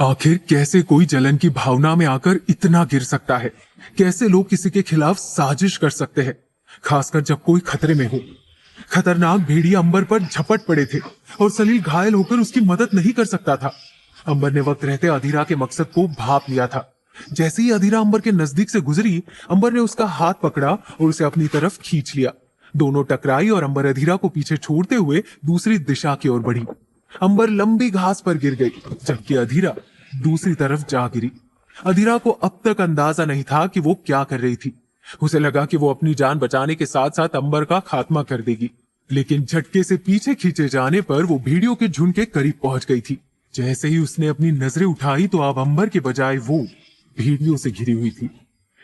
आखिर कैसे कोई जलन की भावना में आकर इतना गिर सकता है? कैसे लोग किसी के खिलाफ साजिश कर सकते हैं, खासकर जब कोई खतरे में हो? खतरनाक भेड़िया अंबर पर झपट पड़े थे और सलील घायल होकर उसकी मदद नहीं कर सकता था। अंबर ने वक्त रहते अधीरा के मकसद को भाप लिया था। जैसे ही अधीरा अंबर के नजदीक से गुजरी, अंबर ने उसका हाथ पकड़ा और उसे अपनी तरफ खींच लिया। दोनों टकराई और अंबर अधीरा को पीछे छोड़ते हुए दूसरी दिशा की ओर बढ़ी। अंबर लंबी घास पर गिर गई, जबकि अधीरा दूसरी तरफ जा गिरी। अधीरा को अब तक अंदाजा नहीं था कि वो क्या कर रही थी। उसे लगा कि वो अपनी जान बचाने के साथ साथ अंबर का खात्मा कर देगी, लेकिन झटके से पीछे खींचे जाने पर वो भेड़ियों के झुंड के करीब पहुंच गई थी। जैसे ही उसने अपनी नजरें उठाई तो अब अंबर के बजाय वो भेड़ियों से घिरी हुई थी।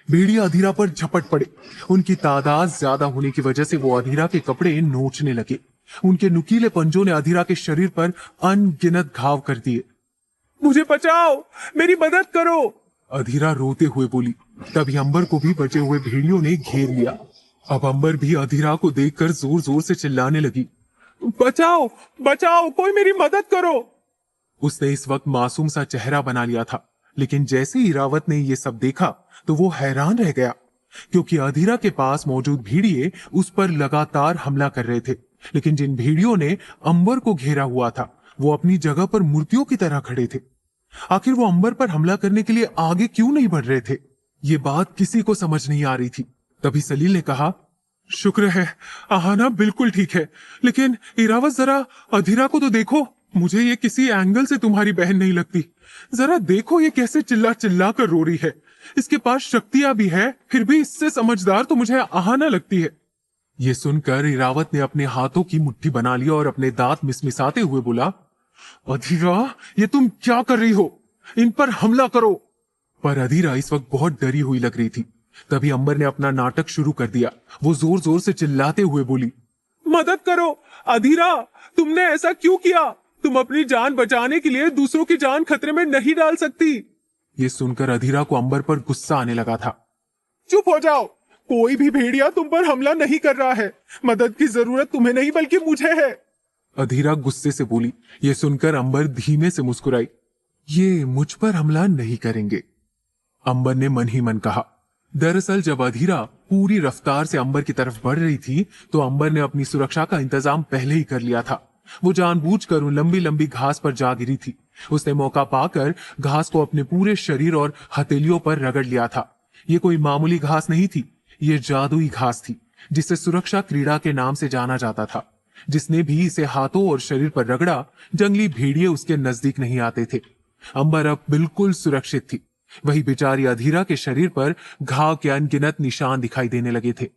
भेड़िया अधीरा पर झपट पड़े। उनकी तादाद ज्यादा होने की वजह से वो अधीरा के कपड़े नोचने लगे। उनके नुकीले पंजों ने अधीरा के शरीर पर अनगिनत घाव कर दिए। मुझे बचाओ, मेरी मदद करो, अधीरा रोते हुए बोली। तभी अंबर को भी बचे हुए भेड़ियों ने घेर लिया। अब अंबर भी अधीरा को देखकर जोर जोर से चिल्लाने लगी, बचाओ बचाओ, कोई मेरी मदद करो। उसने इस वक्त मासूम सा चेहरा बना लिया था, लेकिन जैसे ही रावत ने ये सब देखा तो वो हैरान रह गया, क्योंकि अधीरा के पास मौजूद भेड़िए उस पर लगातार हमला कर रहे थे। लेकिन जिन भेड़ियों ने अंबर को घेरा हुआ था वो अपनी जगह पर मूर्तियों की तरह खड़े थे। आखिर वो अंबर पर हमला करने के लिए आगे क्यों नहीं बढ़ रहे थे? ये बात किसी को समझ नहीं आ रही थी। तभी सलील ने कहा, शुक्र है आहाना बिल्कुल ठीक है, लेकिन इरावत जरा अधीरा को तो देखो। मुझे ये किसी एंगल से तुम्हारी बहन नहीं लगती। जरा देखो ये कैसे चिल्ला चिल्ला कर रो रही है। इसके पास शक्तियां भी है, फिर भी इससे समझदार तो मुझे आहाना लगती है। ये सुनकर इरावत ने अपने हाथों की मुट्ठी बना ली और अपने दांत मिसमिसाते हुए बोला, अधीरा ये तुम क्या कर रही हो? इन पर हमला करो। पर अधीरा इस वक्त बहुत डरी हुई लग रही थी। तभी अंबर ने अपना नाटक शुरू कर दिया। वो जोर जोर से चिल्लाते हुए बोली, मदद करो अधीरा, तुमने ऐसा क्यों किया? तुम अपनी जान बचाने के लिए दूसरों की जान खतरे में नहीं डाल सकती। ये सुनकर अधीरा को अंबर पर गुस्सा आने लगा था। चुप हो जाओ, कोई भी भेड़िया तुम पर हमला नहीं कर रहा है। मदद की जरूरत तुम्हें नहीं बल्कि मुझे है, अधीरा गुस्से से बोली। ये सुनकर अंबर धीमे से मुस्कुराई। ये मुझ पर हमला नहीं करेंगे, अंबर ने मन ही मन कहा। दरअसल जब अधीरा पूरी रफ्तार से अंबर की तरफ बढ़ रही थी तो अंबर ने अपनी सुरक्षा का इंतजाम पहले ही कर लिया था। वो जानबूझकर उन लंबी लंबी घास पर जा गिरी थी। उसने मौका पाकर घास को अपने पूरे शरीर और हथेलियों पर रगड़ लिया था। ये कोई मामूली घास नहीं थी, ये जादुई घास थी, जिसे सुरक्षा क्रीड़ा के नाम से जाना जाता था। जिसने भी इसे हाथों और शरीर पर रगड़ा, जंगली भेड़िए उसके नजदीक नहीं आते थे। अंबर अब बिल्कुल सुरक्षित थी। वही बेचारी अधीरा के शरीर पर घाव के अनगिनत निशान दिखाई देने लगे थे।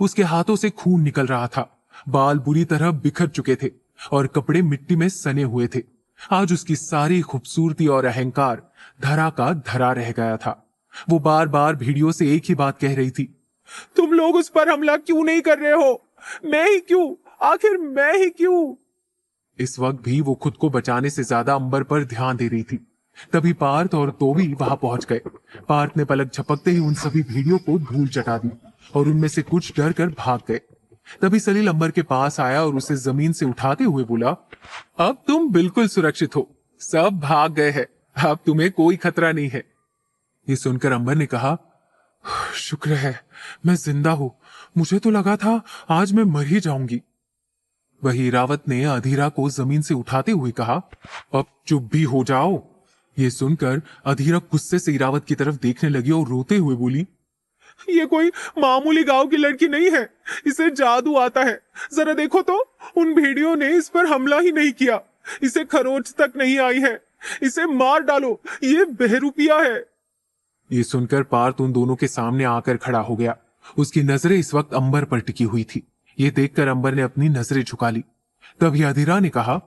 उसके हाथों से खून निकल रहा था, बाल बुरी तरह बिखर चुके थे और कपड़े मिट्टी में सने हुए थे। आज उसकी सारी खूबसूरती और अहंकार धरा का धरा रह गया था। वो बार बार भेड़ियों से एक ही बात कह रही थी, तुम लोग उस पर हमला क्यों नहीं कर रहे हो? मैं ही क्यों? आखिर मैं ही क्यों? इस वक्त भी वो खुद को बचाने से ज्यादा अंबर पर ध्यान दे रही थी। तभी पार्थ और तोवी वहां पहुंच गए। पार्थ ने पलक झपकते ही उन सभी भेड़ियों को धूल चटा दी और उनमें से कुछ डर कर भाग गए। तभी सलील अंबर के पास आया और उसे जमीन से उठाते हुए बोला, अब तुम बिल्कुल सुरक्षित हो, सब भाग गए हैं, अब तुम्हें कोई खतरा नहीं है। ये सुनकर अंबर ने कहा, शुक्र है मैं जिंदा हूं, मुझे तो लगा था आज मैं मर ही जाऊंगी। वही रावत ने अधीरा को जमीन से उठाते हुए कहा, अब चुप भी हो जाओ। ये सुनकर अधीरा गुस्से से इरावत की तरफ देखने लगी और रोते हुए बोली, ये कोई मामूली गांव की लड़की नहीं है, इसे जादू आता है। जरा देखो तो, उन भेड़ियों ने इस पर हमला ही नहीं किया, इसे खरोच तक नहीं आई है, इसे मार डालो, ये बहरूपिया है। ये सुनकर पार्थ उन दोनों के सामने आकर खड़ा हो गया। उसकी नजरें इस वक्त अंबर पर टिकी हुई थी। ये देखकर अंबर ने अपनी नजरें झुका ली। तभी अधीरा ने कहा,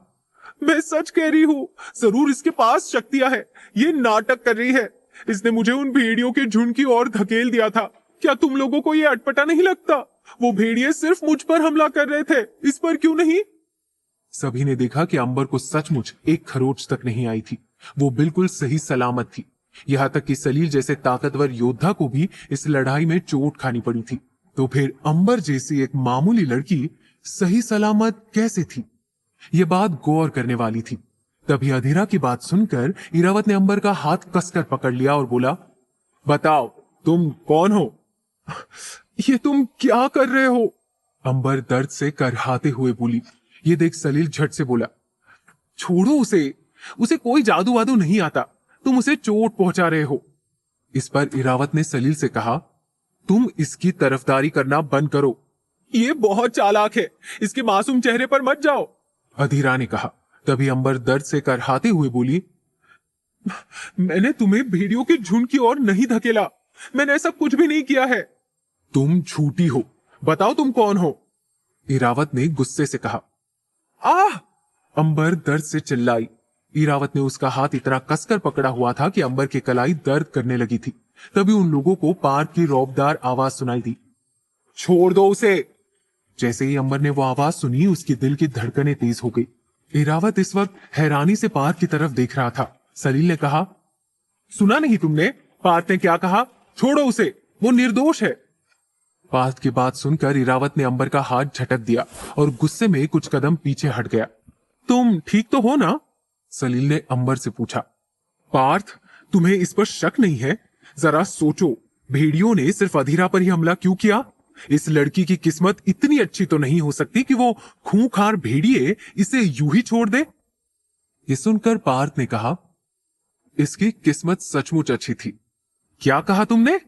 मैं सच कह रही हूँ, जरूर इसके पास शक्तियां है, ये नाटक कर रही है। इसने मुझे उन भेड़ियों के झुंड की ओर धकेल दिया था। क्या तुम लोगों को ये अटपटा नहीं लगता? वो भेड़िए सिर्फ मुझ पर हमला कर रहे थे, इस पर क्यों नहीं? सभी ने देखा कि अंबर को सचमुच एक खरोच तक नहीं आई थी। वो बिल्कुल सही सलामत थी। यहाँ तक कि सलील जैसे ताकतवर योद्धा को भी इस लड़ाई में चोट खानी पड़ी थी। तो फिर अंबर जैसी एक मामूली लड़की सही सलामत कैसे थी? ये बात गौर करने वाली थी। तभी अधीरा की बात सुनकर इरावत ने अंबर का हाथ कसकर पकड़ लिया और बोला, बताओ तुम कौन हो? ये तुम क्या कर रहे हो? अंबर दर्द से करहाते हुए बोली। ये देख सलील झट से बोला, छोड़ो उसे, उसे कोई जादू वादू नहीं आता, तुम उसे चोट पहुंचा रहे हो। इस पर इरावत ने सलील से कहा, तुम इसकी तरफदारी करना बंद करो, ये बहुत चालाक है, इसके मासूम चेहरे पर मत जाओ, अधीरा ने कहा। तभी अंबर दर्द से करहाते हुए बोली, मैंने तुम्हें भेड़ियों के झुंड की ओर नहीं धकेला, मैंने ऐसा कुछ भी नहीं किया है। तुम झूठी हो, बताओ तुम कौन हो? इरावत ने गुस्से से कहा। आह! अंबर दर्द से चिल्लाई। इरावत ने उसका हाथ इतना कसकर पकड़ा हुआ था कि अंबर की कलाई दर्द करने लगी थी। तभी उन लोगों को पार्क की रौबदार आवाज सुनाई दी, छोड़ दो उसे। जैसे ही अंबर ने वो आवाज सुनी, उसकी दिल की धड़कनें तेज हो गई। इरावत इस वक्त हैरानी से पार्क की तरफ देख रहा था। सलील ने कहा, सुना नहीं तुमने? पार्थ ने क्या कहा? छोड़ो उसे, वो निर्दोष है। पार्थ की बात सुनकर इरावत ने अंबर का हाथ झटक दिया और गुस्से में कुछ कदम पीछे हट गया। तुम ठीक तो हो ना? सलील ने अंबर से पूछा। पार्थ, तुम्हें इस पर शक नहीं है? जरा सोचो, भेड़ियों ने सिर्फ अधीरा पर ही हमला क्यों किया? इस लड़की की किस्मत इतनी अच्छी तो नहीं हो सकती कि वो खूंखार भेड़िए इसे यूं ही छोड़ दे। ये सुनकर पार्थ ने कहा, इसकी किस्मत सचमुच अच्छी थी। क्या कहा तुमने?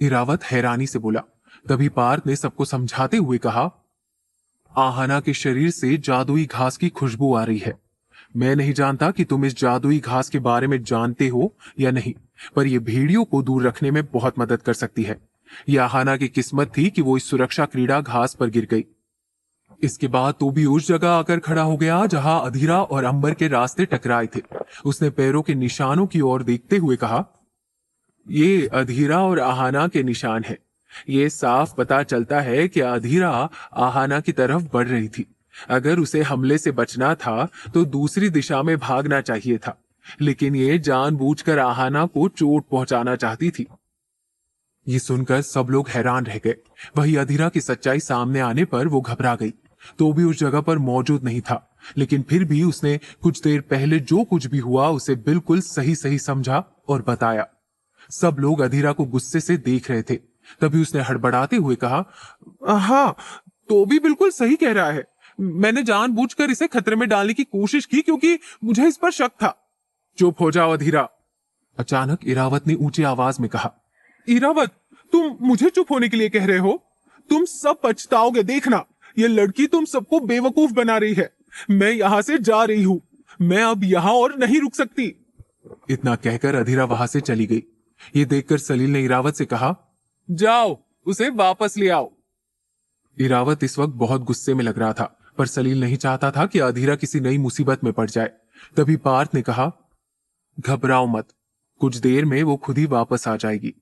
इरावत हैरानी से बोला। तभी पार्थ ने सबको समझाते हुए कहा, आहाना के शरीर से जादुई घास की खुशबू आ रही है। मैं नहीं जानता कि तुम इस जादुई घास के बारे में जानते हो या नहीं, पर यह भेड़ियों को दूर रखने में बहुत मदद कर सकती है। यह आहाना की किस्मत थी कि वो इस सुरक्षा क्रीड़ा घास पर गिर गई। इसके बाद तो भी उस जगह आकर खड़ा हो गया जहां अधीरा और अंबर के रास्ते टकराए थे। उसने पैरों के निशानों की ओर देखते हुए कहा, ये अधीरा और आहाना के निशान है। ये साफ पता चलता है कि अधीरा आहाना की तरफ बढ़ रही थी। अगर उसे हमले से बचना था तो दूसरी दिशा में भागना चाहिए था, लेकिन ये जानबूझकर आहाना को चोट पहुंचाना चाहती थी। ये सुनकर सब लोग हैरान रह गए। वही अधीरा की सच्चाई सामने आने पर वो घबरा गई। तो भी उस जगह पर मौजूद नहीं था, लेकिन फिर भी उसने कुछ देर पहले जो कुछ भी हुआ उसे बिल्कुल सही सही समझा और बताया। सब लोग अधीरा को गुस्से से देख रहे थे। तभी उसने हड़बड़ाते हुए कहा, हाँ, तो भी बिल्कुल सही कह रहा है। मैंने जानबूझकर इसे खतरे में डालने की कोशिश की क्योंकि मुझे इस पर शक था। चुप हो जाओ अधीरा, अचानक इरावत ने ऊंची आवाज में कहा। इरावत, तुम मुझे चुप होने के लिए कह रहे हो? तुम सब पछताओगे, देखना। ये लड़की तुम सबको बेवकूफ बना रही है। मैं यहां से जा रही हूं, मैं अब यहां और नहीं रुक सकती। इतना कहकर अधीरा वहां से चली गई। ये देखकर सलील ने इरावत से कहा, जाओ उसे वापस ले आओ। इरावत इस वक्त बहुत गुस्से में लग रहा था, पर सलील नहीं चाहता था कि अधीरा किसी नई मुसीबत में पड़ जाए। तभी पार्थ ने कहा, घबराओ मत, कुछ देर में वो खुद ही वापस आ जाएगी।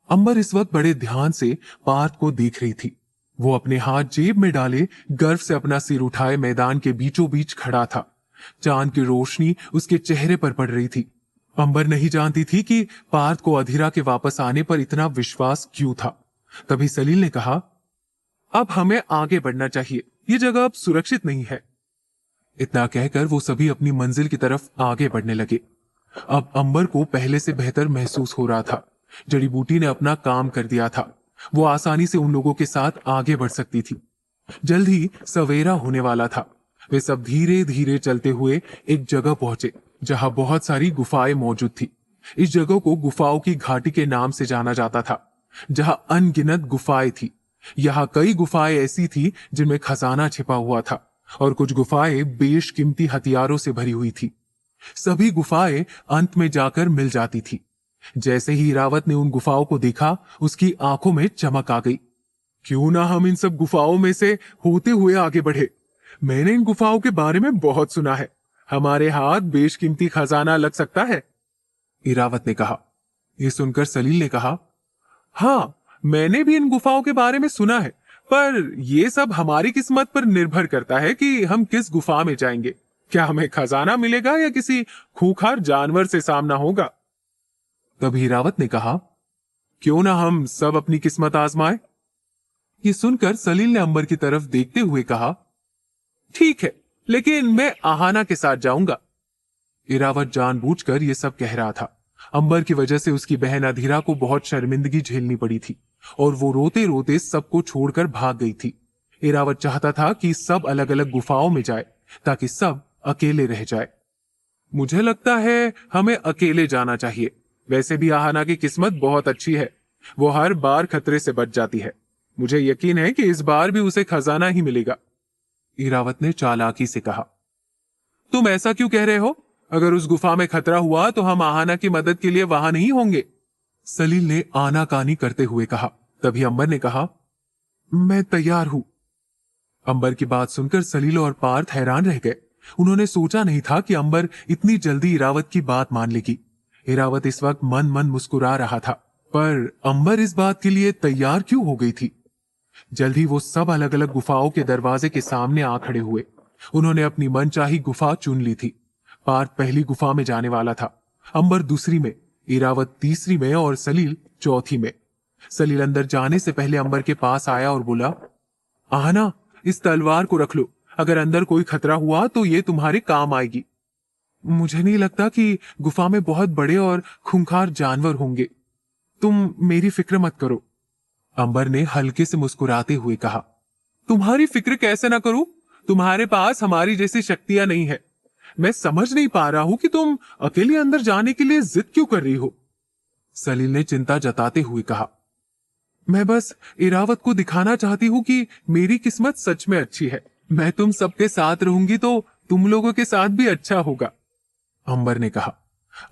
अंबर इस वक्त बड़े ध्यान से पार्थ को देख रही थी। वो अपने हाथ जेब में डाले गर्व से अपना सिर उठाए मैदान के बीचों बीच खड़ा था। चांद की रोशनी उसके चेहरे पर पड़ रही थी। अंबर नहीं जानती थी कि पार्थ को अधीरा के वापस आने पर इतना विश्वास क्यों था। तभी सलील ने कहा, अब हमें आगे बढ़ना चाहिए, ये जगह अब सुरक्षित नहीं है। इतना कहकर वो सभी अपनी मंजिल की तरफ आगे बढ़ने लगे। अब अंबर को पहले से बेहतर महसूस हो रहा था। जड़ी बूटी ने अपना काम कर दिया था। वो आसानी से उन लोगों के साथ आगे बढ़ सकती थी। जल्द ही सवेरा होने वाला था। वे सब धीरे धीरे चलते हुए एक जगह पहुंचे जहां बहुत सारी गुफाएं मौजूद थी। इस जगह को गुफाओं की घाटी के नाम से जाना जाता था, जहां अनगिनत गुफाएं थी। यहाँ कई गुफाएं ऐसी थी जिनमें खजाना छिपा हुआ था और कुछ गुफाएं बेशकीमती हथियारों से भरी हुई थी। सभी गुफाएं अंत में जाकर मिल जाती थी। जैसे ही इरावत ने उन गुफाओं को देखा, उसकी आंखों में चमक आ गई। क्यों ना हम इन सब गुफाओं में से होते हुए आगे बढ़े। मैंने इन गुफाओं के बारे में बहुत सुना है। हमारे हाथ बेशकीमती खजाना लग सकता है, इरावत ने कहा। यह सुनकर सलील ने कहा, हाँ, मैंने भी इन गुफाओं के बारे में सुना है, पर यह सब हमारी किस्मत पर निर्भर करता है कि हम किस गुफा में जाएंगे। क्या हमें खजाना मिलेगा या किसी खूंखार जानवर से सामना होगा? तभी इरावत ने कहा, क्यों ना हम सब अपनी किस्मत आजमाएं। ये सुनकर सलील ने अंबर की तरफ देखते हुए कहा, ठीक है, लेकिन मैं आहाना के साथ जाऊंगा। इरावत जानबूझकर ये सब कह रहा था। अंबर की वजह से उसकी बहन अधीरा को बहुत शर्मिंदगी झेलनी पड़ी थी और वो रोते रोते सबको छोड़कर भाग गई थी। इरावत चाहता था कि सब अलग अलग गुफाओं में जाए ताकि सब अकेले रह जाए। मुझे लगता है हमें अकेले जाना चाहिए। वैसे भी आहाना की किस्मत बहुत अच्छी है, वो हर बार खतरे से बच जाती है। मुझे यकीन है कि इस बार भी उसे खजाना ही मिलेगा। इरावत ने चालाकी से कहा। तुम ऐसा क्यों कह रहे हो? अगर उस गुफा में खतरा हुआ तो हम आहाना की मदद के लिए वहां नहीं होंगे। सलील ने आनाकानी करते हुए कहा। तभी अंबर ने कहा, मैं तैयार हूं। अंबर की बात सुनकर सलील और पार्थ हैरान रह गए। उन्होंने सोचा नहीं था कि अंबर इतनी जल्दी इरावत की बात मान लेगी। इरावत इस वक्त मन मन मुस्कुरा रहा था, पर अंबर इस बात के लिए तैयार क्यों हो गई थी? जल्द ही वो सब अलग अलग गुफाओं के दरवाजे के सामने आ खड़े हुए। उन्होंने अपनी मनचाही गुफा चुन ली थी। पार्थ पहली गुफा में जाने वाला था, अंबर दूसरी में, इरावत तीसरी में और सलील चौथी में। सलील अंदर जाने से पहले अंबर के पास आया और बोला, आहना, इस तलवार को रख लो। अगर अंदर कोई खतरा हुआ तो ये तुम्हारे काम आएगी। मुझे नहीं लगता कि गुफा में बहुत बड़े और खूंखार जानवर होंगे। तुम मेरी फिक्र मत करो। अंबर ने हल्के से मुस्कुराते हुए कहा। तुम्हारी फिक्र कैसे ना करूं? तुम्हारे पास हमारी जैसी शक्तियां नहीं है। मैं समझ नहीं पा रहा हूं कि तुम अकेले अंदर जाने के लिए जिद क्यों कर रही हो। सलील ने चिंता जताते हुए कहा। मैं बस इरावत को दिखाना चाहती हूं कि मेरी किस्मत सच में अच्छी है। मैं तुम सबके साथ रहूंगी तो तुम लोगों के साथ भी अच्छा होगा, अंबर ने कहा।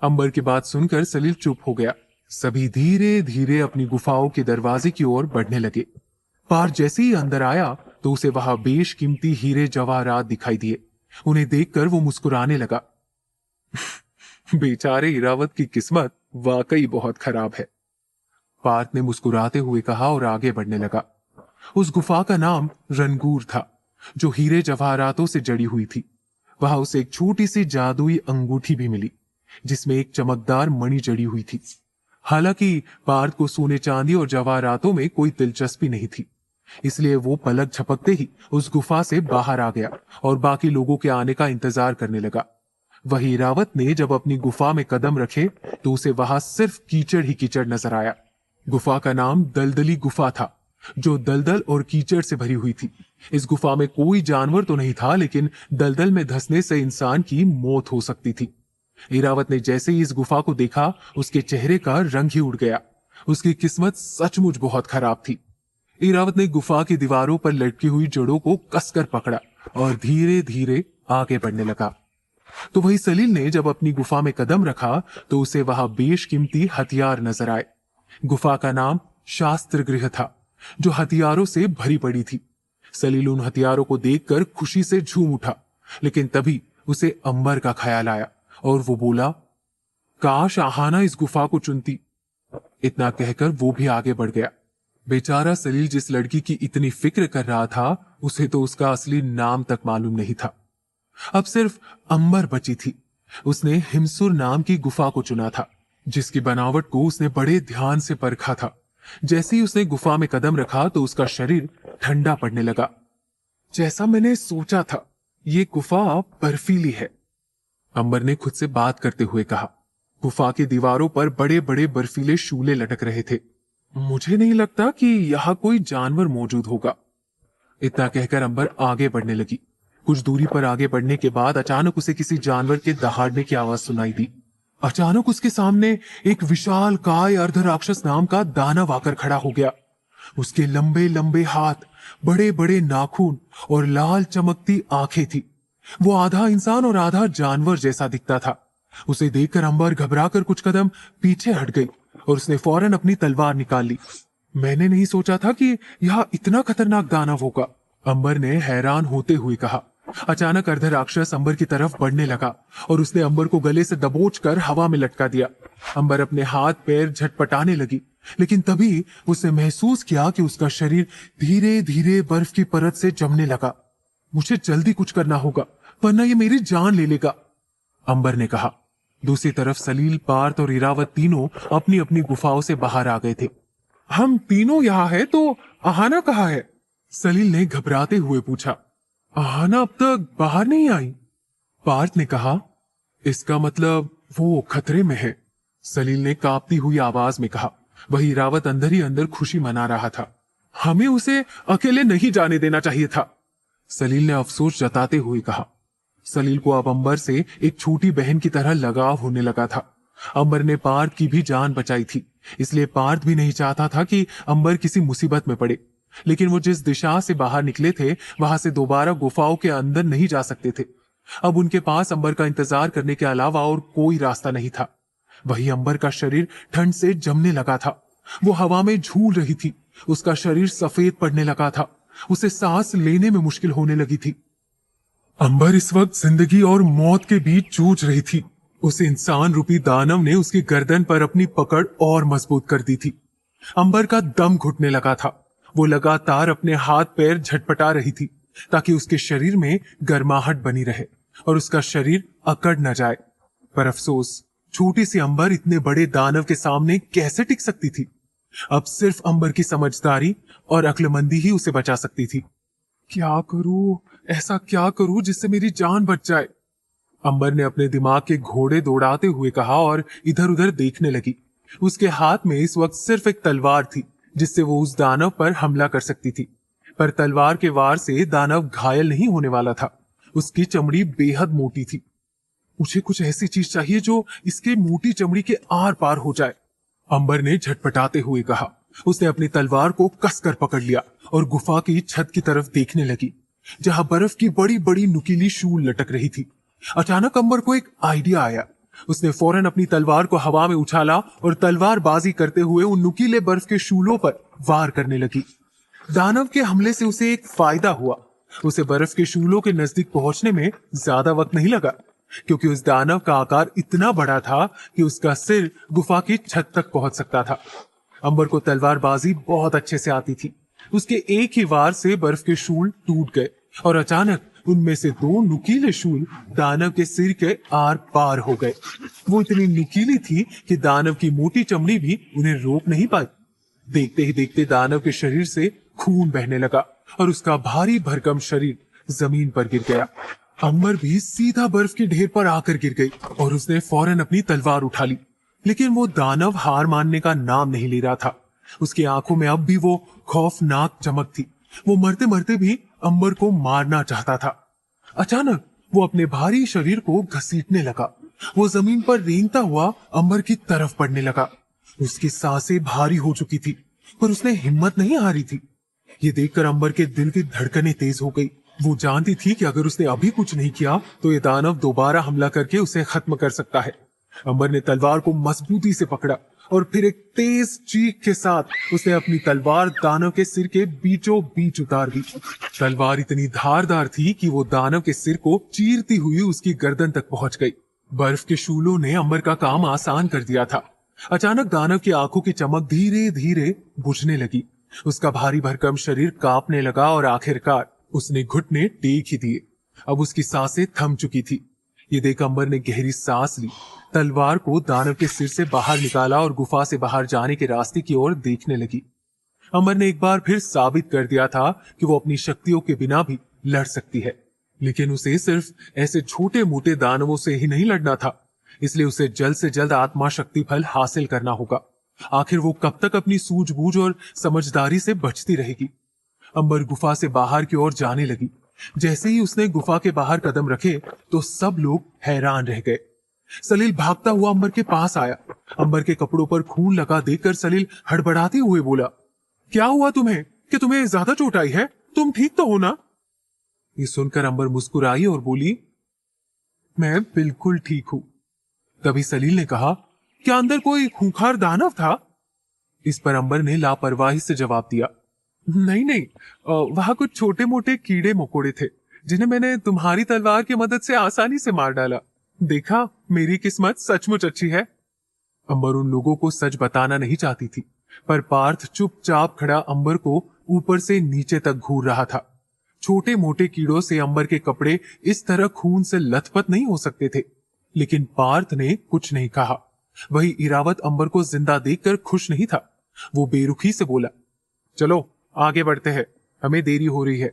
अंबर की बात सुनकर सलील चुप हो गया। सभी धीरे धीरे अपनी गुफाओं के दरवाजे की ओर बढ़ने लगे। पार जैसे ही अंदर आया तो उसे वहां बेशकीमती हीरे जवाहरात दिखाई दिए। उन्हें देखकर वो मुस्कुराने लगा। बेचारे इरावत की किस्मत वाकई बहुत खराब है, पार्थ ने मुस्कुराते हुए कहा और आगे बढ़ने लगा। उस गुफा का नाम रनगूर था, जो हीरे जवाहरातों से जड़ी हुई थी। वहां उसे एक छोटी सी जादुई अंगूठी भी मिली, जिसमें एक चमकदार मणि जड़ी हुई थी। हालांकि पार्थ को सोने चांदी और जवाहरातों में कोई दिलचस्पी नहीं थी, इसलिए वो पलक झपकते ही उस गुफा से बाहर आ गया और बाकी लोगों के आने का इंतजार करने लगा। वही इरावत ने जब अपनी गुफा में कदम रखे तो उसे वहां सिर्फ कीचड़ ही कीचड़ नजर आया। गुफा का नाम दलदली गुफा था, जो दलदल और कीचड़ से भरी हुई थी। इस गुफा में कोई जानवर तो नहीं था, लेकिन दलदल में धंसने से इंसान की मौत हो सकती थी। इरावत ने जैसे ही इस गुफा को देखा, उसके चेहरे का रंग ही उड़ गया। उसकी किस्मत सचमुच बहुत खराब थी। इरावत ने गुफा की दीवारों पर लटकी हुई जड़ों को कसकर पकड़ा और धीरे धीरे आगे बढ़ने लगा। तो वही सलील ने जब अपनी गुफा में कदम रखा तो उसे वहां बेशकीमती हथियार नजर आए। गुफा का नाम शास्त्र गृह था, जो हथियारों से भरी पड़ी थी। सलील उन हथियारों को देखकर खुशी से झूम उठा, लेकिन तभी उसे अंबर का ख्याल आया और वो बोला, काश आहाना इस गुफा को चुनती। इतना कहकर वो भी आगे बढ़ गया। बेचारा सलील जिस लड़की की इतनी फिक्र कर रहा था, उसे तो उसका असली नाम तक मालूम नहीं था। अब सिर्फ अंबर बची थी। उसने हिमसुर नाम की गुफा को चुना था, जिसकी बनावट को उसने बड़े ध्यान से परखा था। जैसे ही उसने गुफा में कदम रखा तो उसका शरीर ठंडा पड़ने लगा। जैसा मैंने सोचा था, ये गुफा बर्फीली है, अंबर ने खुद से बात करते हुए कहा। गुफा की दीवारों पर बड़े बड़े बर्फीले शूले लटक रहे थे। मुझे नहीं लगता कि यहाँ कोई जानवर मौजूद होगा। इतना कहकर अंबर आगे बढ़ने लगी। कुछ दूरी पर आगे बढ़ने के बाद अचानक उसे किसी जानवर के दहाड़ने की आवाज सुनाई दी। अचानक उसके सामने एक विशाल काय अर्धराक्षस नाम का दानव आकर खड़ा हो गया। उसके लंबे लंबे हाथ, बड़े बड़े नाखून और लाल चमकती आंखें थी। वो आधा इंसान और आधा जानवर जैसा दिखता था। उसे देखकर अंबर घबराकर कुछ कदम पीछे हट गई और उसने फौरन अपनी तलवार निकाल ली। मैंने नहीं सोचा था कि यह इतना खतरनाक दानव होगा, अंबर ने हैरान होते हुए कहा। अचानक अर्धराक्षस अंबर की तरफ बढ़ने लगा और उसने अंबर को गले से दबोचकर हवा में लटका दिया। अंबर अपने हाथ पैर झटपटाने लगी, लेकिन तभी उसने महसूस किया कि उसका शरीर धीरे धीरे बर्फ की परत से जमने लगा। मुझे जल्दी कुछ करना होगा, वरना ये मेरी जान ले लेगा, अंबर ने कहा। दूसरी तरफ सलील, पार्थ और इरावत तीनों अपनी अपनी गुफाओं से बाहर आ गए थे। हम तीनों यहाँ है तो आहाना कहाँ है? सलील ने घबराते हुए पूछा। आहाना अब तक बाहर नहीं आई, पार्थ ने कहा। इसका मतलब वो खतरे में है, सलील ने कांपती हुई आवाज में कहा। वही इरावत अंदर ही अंदर खुशी मना रहा था। हमें उसे अकेले नहीं जाने देना चाहिए था, सलील ने अफसोस जताते हुए कहा। सलील को अब अंबर से एक छोटी बहन की तरह लगाव होने लगा था। अंबर ने पार्थ की भी जान बचाई थी, इसलिए पार्थ भी नहीं चाहता था कि अंबर किसी मुसीबत में पड़े। लेकिन वो जिस दिशा से बाहर निकले थे, वहां से दोबारा गुफाओं के अंदर नहीं जा सकते थे। अब उनके पास अंबर का इंतजार करने के अलावा और कोई रास्ता नहीं था। वही अंबर का शरीर ठंड से जमने लगा था। वो हवा में झूल रही थी। उसका शरीर सफेद पड़ने लगा था। उसे सांस लेने में मुश्किल होने लगी थी। अंबर इस वक्त जिंदगी और मौत के बीच जूझ रही थी। उस इंसान रूपी दानव ने उसकी गर्दन पर अपनी पकड़ और मजबूत कर दी थी। अंबर का दम घुटने लगा था। वो लगातार अपने हाथ पैर झटपटा रही थी ताकि उसके शरीर में गर्माहट बनी रहे और उसका शरीर अकड़ न जाए। पर अफसोस, छोटी सी अंबर इतने बड़े दानव के सामने कैसे टिक सकती थी। अब सिर्फ अंबर की समझदारी और अक्लमंदी ही उसे बचा सकती थी। क्या करूं, ऐसा क्या करूं जिससे मेरी जान बच जाए, अंबर ने अपने दिमाग के घोड़े दौड़ाते हुए कहा और इधर उधर देखने लगी। उसके हाथ में इस वक्त सिर्फ एक तलवार थी जिससे वो उस दानव पर हमला कर सकती थी। पर तलवार के वार से दानव घायल नहीं होने वाला था। उसकी चमड़ी बेहद मोटी थी। मुझे कुछ ऐसी चीज चाहिए जो इसके मोटी चमड़ी के आर पार हो जाए, अंबर ने झटपटाते हुए कहा। उसने अपनी तलवार को कसकर पकड़ लिया और गुफा की छत की तरफ देखने लगी, जहां बर्फ की बड़ी बड़ी नुकीली शूल लटक रही थी। अचानक अंबर को एक आइडिया आया। उसने फौरन अपनी तलवार को हवा में उछाला और तलवारबाजी करते हुए उन नुकीले बर्फ के शूलों पर वार करने लगी। दानव के हमले से उसे एक फायदा हुआ। उसे बर्फ के शूलों के नजदीक पहुंचने में ज्यादा वक्त नहीं लगा, क्योंकि उस दानव का आकार इतना बड़ा था कि उसका सिर गुफा की छत तक पहुंच सकता था। अंबर को तलवारबाजी बहुत अच्छे से आती थी। उसके एक ही वार से बर्फ के शूल टूट गए और अचानक उनमें से दो नुकीले शूल दानव के सिर के आर पार हो गए। वो इतनी नुकीली थी कि दानव की मोटी चमड़ी भी उन्हें रोक नहीं पाई। देखते ही देखते दानव के शरीर से खून बहने लगा और उसका भारी भरकम शरीर जमीन पर गिर गया। अंबर भी सीधा बर्फ के ढेर पर आकर गिर गई और उसने फौरन अपनी तलवार उठा ली। लेकिन वो दानव हार मानने का नाम नहीं ले रहा था। उसकी आंखों में अब भी वो खौफनाक चमक थी। वो मरते मरते भी अंबर को मारना चाहता था। अचानक वो अपने भारी शरीर को घसीटने लगा। वो जमीन पर रेंगता हुआ अंबर की तरफ पड़ने लगा। उसकी सांसें भारी हो चुकी थी, पर उसने हिम्मत नहीं हारी थी। ये देखकर अंबर के दिल की धड़कनें तेज हो गई। वो जानती थी कि अगर उसने अभी कुछ नहीं किया तो ये दानव दोबारा हमला करके उसे खत्म कर सकता है। अंबर ने तलवार को मजबूती से पकड़ा और फिर एक तेज चीख के साथ उसने अपनी तलवार दानव के सिर के बीचों बीच उतार दी। तलवार इतनी धारदार थी कि वो दानव के सिर को चीरती हुई उसकी गर्दन तक पहुंच गई। बर्फ के शूलों ने अंबर का काम आसान कर दिया था। अचानक दानव की आंखों की चमक धीरे धीरे बुझने लगी। उसका भारी भरकम शरीर कांपने लगा और आखिरकार उसने घुटने टेक ही दिए। अब उसकी सांसें थम चुकी थी। ये देख अंबर ने गहरी सांस ली, तलवार को दानव के सिर से बाहर निकाला और गुफा से बाहर जाने के रास्ते की ओर देखने लगी। अंबर ने एक बार फिर साबित कर दिया था कि वो अपनी शक्तियों के बिना भी लड़ सकती है। लेकिन उसे सिर्फ ऐसे छोटे मोटे दानवों से ही नहीं लड़ना था, इसलिए उसे जल्द से जल्द आत्मा शक्ति फल हासिल करना होगा। आखिर वो कब तक अपनी सूझबूझ और समझदारी से बचती रहेगी। अंबर गुफा से बाहर की ओर जाने लगी। जैसे ही उसने गुफा के बाहर कदम रखे तो सब लोग हैरान रह गए। सलील भागता हुआ अंबर के पास आया। अंबर के कपड़ों पर खून लगा देखकर सलील हड़बड़ाते हुए बोला, क्या हुआ तुम्हें? कि तुम्हें ज्यादा चोट आई है? तुम ठीक तो हो ना? ये सुनकर अंबर मुस्कुराई और बोली, मैं बिल्कुल ठीक हूं। तभी सलील ने कहा, क्या अंदर कोई खूंखार दानव था? इस पर अंबर ने लापरवाही से जवाब दिया, नहीं नहीं, वहां कुछ छोटे मोटे कीड़े मकोड़े थे जिन्हें मैंने तुम्हारी तलवार की मदद से आसानी से मार डाला। देखा, मेरी किस्मत सचमुच अच्छी है। अंबर उन लोगों को सच बताना नहीं चाहती थी, पर पार्थ चुपचाप खड़ा अंबर को ऊपर से नीचे तक घूर रहा था। छोटे मोटे कीड़ों से अंबर के कपड़े इस तरह खून से लथपथ नहीं हो सकते थे। लेकिन पार्थ ने कुछ नहीं कहा। वही इरावत अंबर को जिंदा देखकर खुश नहीं था। वो बेरुखी से बोला, चलो आगे बढ़ते हैं, हमें देरी हो रही है।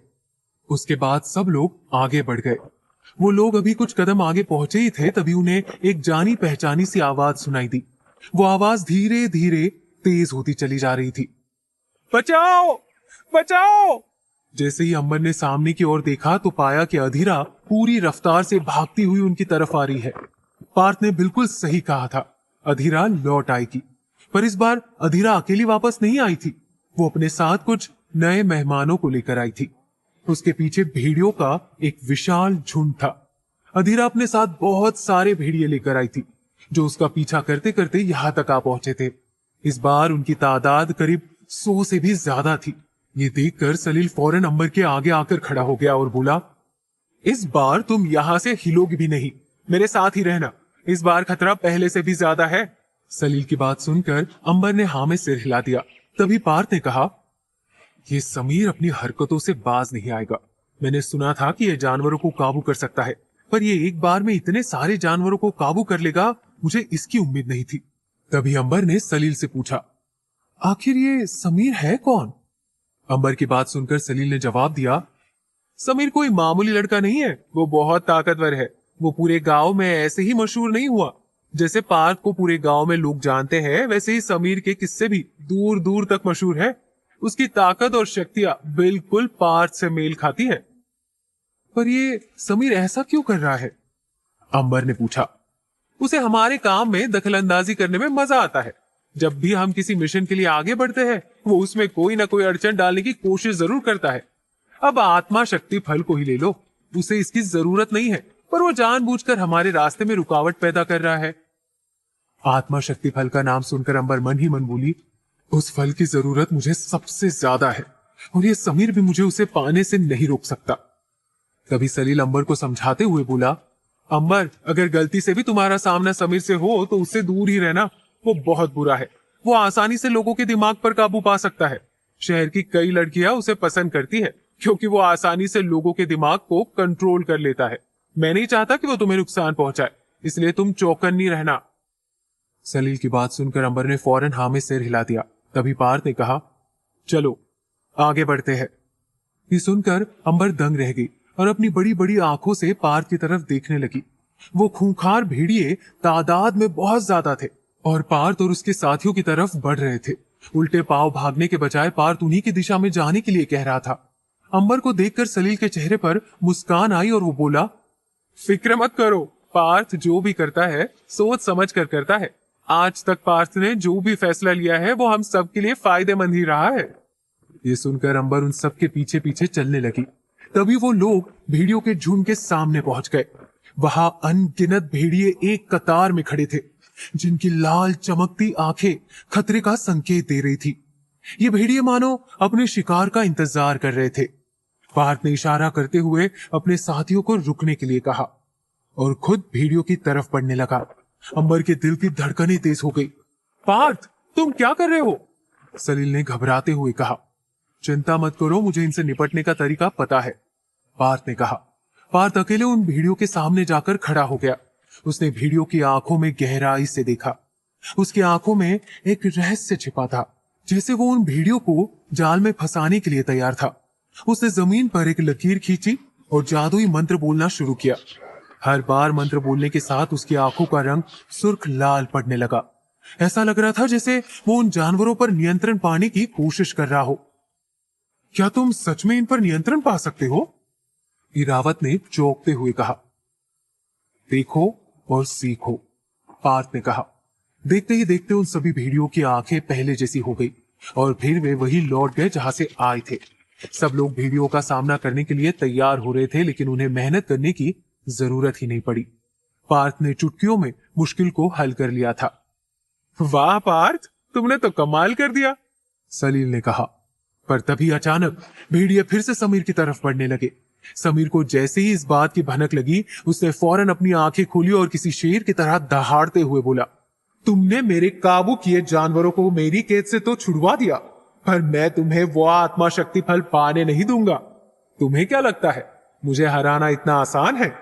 उसके बाद सब लोग आगे बढ़ गए। वो लोग अभी कुछ कदम आगे पहुंचे ही थे, तभी उन्हें एक जानी पहचानी सी आवाज सुनाई दी। वो आवाज धीरे धीरे तेज होती चली जा रही थी। बचाओ, बचाओ! जैसे ही अंबर ने सामने की ओर देखा तो पाया कि अधीरा पूरी रफ्तार से भागती हुई उनकी तरफ आ रही है। पार्थ ने बिल्कुल सही कहा था, अधीरा लौट आएगी। पर इस बार अधीरा अकेली वापस नहीं आई थी। वो अपने साथ कुछ नए मेहमानों को लेकर आई थी। उसके पीछे भेड़ियों का एक विशाल झुंड था। अधीरा अपने साथ बहुत सारे भेड़िए लेकर आई थी, जो उसका पीछा करते करते यहां तक आ पहुंचे थे। इस बार उनकी तादाद करीब 100 से भी ज्यादा थी। ये देखकर सलील फौरन अंबर के आगे आकर खड़ा हो गया और बोला, इस बार तुम यहां से हिलोगी भी नहीं, मेरे साथ ही रहना। इस बार खतरा पहले से भी ज्यादा है। सलील की बात सुनकर अंबर ने हाँ में सिर हिला दिया। तभी पार्थ ने कहा, ये समीर अपनी हरकतों से बाज नहीं आएगा। मैंने सुना था कि यह जानवरों को काबू कर सकता है, पर यह एक बार में इतने सारे जानवरों को काबू कर लेगा, मुझे इसकी उम्मीद नहीं थी। तभी अंबर ने सलील से पूछा, आखिर ये समीर है कौन? अंबर की बात सुनकर सलील ने जवाब दिया, समीर कोई मामूली लड़का नहीं है, वो बहुत ताकतवर है। वो पूरे गांव में ऐसे ही मशहूर नहीं हुआ। जैसे पार्थ को पूरे गांव में लोग जानते हैं, वैसे ही समीर के किस्से भी दूर दूर तक मशहूर है। उसकी ताकत और शक्तियां बिल्कुल पार्थ से मेल खाती है। पर ये समीर ऐसा क्यों कर रहा है? अंबर ने पूछा। उसे हमारे काम में दखलंदाजी करने में मजा आता है। जब भी हम किसी मिशन के लिए आगे बढ़ते हैं, वो उसमें कोई ना कोई अड़चन डालने की कोशिश जरूर करता है। अब आत्मा शक्ति फल को ही ले लो, उसे इसकी जरूरत नहीं है, पर वो जानबूझकर हमारे रास्ते में रुकावट पैदा कर रहा है। आत्मा शक्ति फल का नाम सुनकर अंबर मन ही मन बोली, उस फल की जरूरत मुझे सबसे ज्यादा है, और ये समीर भी मुझे उसे पाने से नहीं रोक सकता। तभी सलील अंबर को समझाते हुए बोला, अंबर, अगर गलती से भी तुम्हारा सामना समीर से हो तो उससे दूर ही रहना। वो बहुत बुरा है। वो आसानी से लोगों के दिमाग पर काबू पा सकता है। शहर की कई लड़कियां उसे पसंद करती है, क्योंकि वो आसानी से लोगों के दिमाग को कंट्रोल कर लेता है। मैं नहीं चाहता कि वो तुम्हें नुकसान पहुंचाए, इसलिए तुम चौकन्नी रहना। सलील की बात सुनकर अंबर ने फौरन हाँ में सिर हिला दिया। तभी पार्थ ने कहा, चलो आगे बढ़ते हैं। ये सुनकर अंबर दंग रह गई और अपनी बड़ी बड़ी आंखों से पार्थ की तरफ देखने लगी। वो खूंखार भेड़िए तादाद में बहुत ज्यादा थे और पार्थ और उसके साथियों की तरफ बढ़ रहे थे। उल्टे पांव भागने के बजाय पार्थ उन्हीं की दिशा में जाने के लिए कह रहा था। अंबर को देखकर सलील के चेहरे पर मुस्कान आई और वो बोला, फिक्र मत करो, पार्थ जो भी करता है सोच समझ कर करता है। आज तक पार्थ ने जो भी फैसला लिया है वो हम सब के लिए फायदेमंद ही रहा है। ये सुनकर अंबर उन सब के पीछे पीछे चलने लगी। तभी वो लोग भेड़ियों के झुंड के सामने पहुंच गए। वहां अनगिनत भेड़िए एक कतार में खड़े थे, जिनकी लाल चमकती आंखें खतरे का संकेत दे रही थी। ये भेड़िए मानो अपने शिकार का इंतजार कर रहे थे। पार्थ ने इशारा करते हुए अपने साथियों को रुकने के लिए कहा और खुद भेड़ियों की तरफ बढ़ने लगा। अंबर के दिल की धड़कनें तेज हो गई। पार्थ, तुम क्या कर रहे हो? सलील ने घबराते हुए कहा। चिंता मत करो, मुझे इनसे निपटने का तरीका पता है, पार्थ ने कहा। पार्थ अकेले उन भेड़ियों के सामने जाकर खड़ा हो गया। उसने भेड़ियों की आंखों में गहराई से देखा। उसकी आंखों में एक रहस्य छिपा था, जैसे वो उन भेड़ियों को जाल में फंसाने के लिए तैयार था। उसने जमीन पर एक लकीर खींची और जादुई मंत्र बोलना शुरू किया। हर बार मंत्र बोलने के साथ उसकी आंखों का रंग सुर्ख लाल पड़ने लगा। ऐसा लग रहा था जैसे वो उन जानवरों पर नियंत्रण पाने की कोशिश कर रहा हो। क्या तुम सच में इन पर नियंत्रण पा सकते हो? इरावत ने चौंकते हुए कहा। देखो और सीखो, पार्थ ने कहा। देखते ही देखते उन सभी भेड़ियों की आंखें पहले जैसी हो गई और फिर वे वही लौट गए जहां से आए थे। सब लोग भेड़ियों का सामना करने के लिए तैयार हो रहे थे, लेकिन उन्हें मेहनत करने की जरूरत ही नहीं पड़ी। पार्थ ने चुटकियों में मुश्किल को हल कर लिया था। वाह पार्थ, तुमने तो कमाल कर दिया, सलील ने कहा। पर तभी अचानक भेड़िए फिर से समीर की तरफ बढ़ने लगे। समीर को जैसे ही इस बात की भनक लगी, उसने फौरन अपनी आंखें खोली और किसी शेर की तरह दहाड़ते हुए बोला, तुमने मेरे काबू किए जानवरों को मेरी कैद से तो छुड़वा दिया, पर मैं तुम्हें वो आत्मा शक्ति फल पाने नहीं दूंगा। तुम्हें क्या लगता है मुझे हराना इतना आसान है?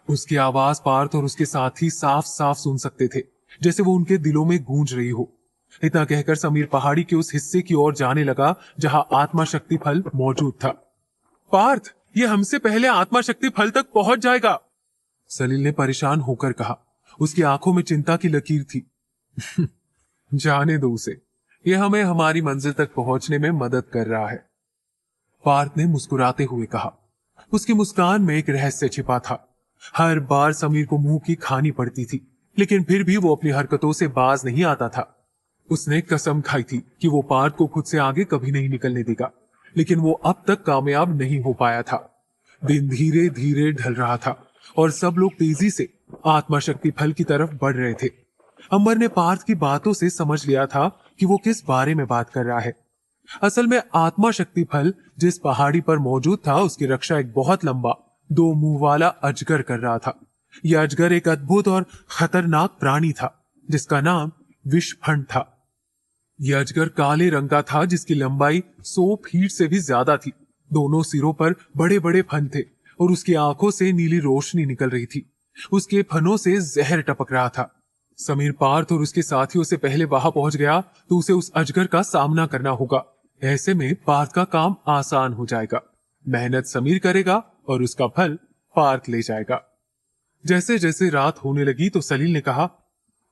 उसकी आवाज पार्थ और उसके साथी साफ साफ सुन सकते थे, जैसे वो उनके दिलों में गूंज रही हो। इतना कहकर समीर पहाड़ी के उस हिस्से की ओर जाने लगा जहां आत्मा शक्ति फल मौजूद था। पार्थ, ये हमसे पहले आत्मा शक्ति फल तक पहुंच जाएगा। सलील ने परेशान होकर कहा। उसकी आंखों में चिंता की लकीर थी। जाने दो उसे, ये हमें हमारी मंजिल तक पहुंचने में मदद कर रहा है, पार्थ ने मुस्कुराते हुए कहा। उसकी मुस्कान में एक रहस्य छिपा था। हर बार समीर को मुंह की खानी पड़ती थी, लेकिन फिर भी वो अपनी हरकतों से बाज नहीं आता था। उसने कसम खाई थी कि वो पार्थ को खुद से आगे कभी नहीं निकलने देगा, लेकिन वो अब तक कामयाब नहीं हो पाया था। दिन धीरे धीरे ढल रहा था और सब लोग तेजी से आत्मा शक्ति फल की तरफ बढ़ रहे थे। अंबर ने पार्थ की बातों से समझ लिया था कि वो किस बारे में बात कर रहा है। असल में आत्मा शक्ति फल जिस पहाड़ी पर मौजूद था, उसकी रक्षा एक बहुत लंबा 2 मुंह वाला अजगर कर रहा था। यह अजगर एक अद्भुत और खतरनाक प्राणी था जिसका नाम विषफंड था। यह अजगर काले रंग का था जिसकी लंबाई 100 फीट से भी ज्यादा थी। दोनों सिरों पर बड़े बड़े फन थे और उसकी आंखों से नीली रोशनी निकल रही थी। उसके फनों से जहर टपक रहा था। समीर पार्थ और उसके साथियों से पहले वहां पहुंच गया तो उसे उस अजगर का सामना करना होगा। ऐसे में पार्थ का काम आसान हो जाएगा। मेहनत समीर करेगा और उसका फल पार्थ ले जाएगा। जैसे जैसे रात होने लगी तो सलील ने कहा,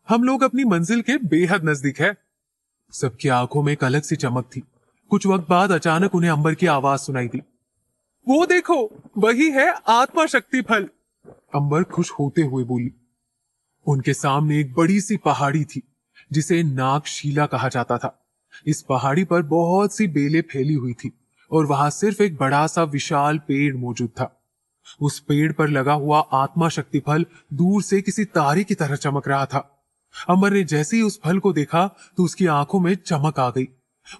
हम लोग अपनी मंजिल के बेहद नजदीक है। सबकी आंखों में एक अलग सी चमक थी। कुछ वक्त बाद अचानक उन्हें अंबर की आवाज सुनाई दी। वो देखो, वही है आत्मा शक्ति फल। अंबर खुश होते हुए बोली। उनके सामने एक बड़ी सी पहाड़ी थी जिसे नागशीला कहा जाता था। इस पहाड़ी पर बहुत सी बेलें फैली हुई थी और वहां सिर्फ एक बड़ा सा विशाल पेड़ मौजूद था। उस पेड़ पर लगा हुआ आत्मा शक्ति फल दूर से किसी तारे की तरह चमक रहा था। अमर ने जैसे ही उस फल को देखा तो उसकी आंखों में चमक आ गई।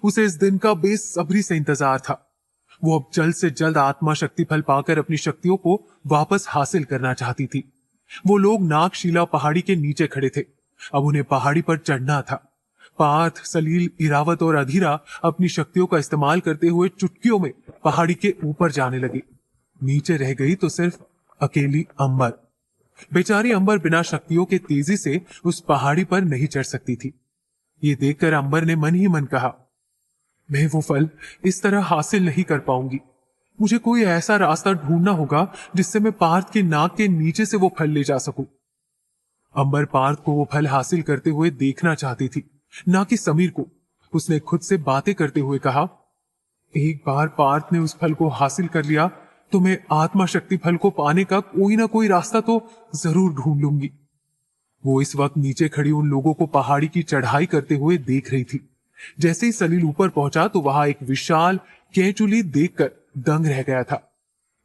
उसे इस दिन का बेसब्री से इंतजार था। वो अब जल्द से जल्द आत्मा शक्ति फल पाकर अपनी शक्तियों को वापस हासिल करना चाहती थी। वो लोग नागशीला पहाड़ी के नीचे खड़े थे। अब उन्हें पहाड़ी पर चढ़ना था। पार्थ, सलील, इरावत और अधीरा अपनी शक्तियों का इस्तेमाल करते हुए चुटकियों में पहाड़ी के ऊपर जाने लगे। नीचे रह गई तो सिर्फ अकेली अंबर। बेचारी अंबर बिना शक्तियों के तेजी से उस पहाड़ी पर नहीं चढ़ सकती थी। ये देखकर अंबर ने मन ही मन कहा, मैं वो फल इस तरह हासिल नहीं कर पाऊंगी। मुझे कोई ऐसा रास्ता ढूंढना होगा जिससे मैं पार्थ के नाक के नीचे से वो फल ले जा सकूं। अंबर पार्थ को वो फल हासिल करते हुए देखना चाहती थी, ना कि समीर को। उसने खुद से बातें करते हुए कहा, एक बार पार्थ ने उस फल को हासिल कर लिया तो मैं आत्मा शक्ति फल को पाने का कोई ना कोई रास्ता तो जरूर ढूंढ लूंगी। वो इस वक्त नीचे खड़ी उन लोगों को पहाड़ी की चढ़ाई करते हुए देख रही थी। जैसे ही सलील ऊपर पहुंचा तो वहां एक विशाल केंचुली देखकर दंग रह गया था।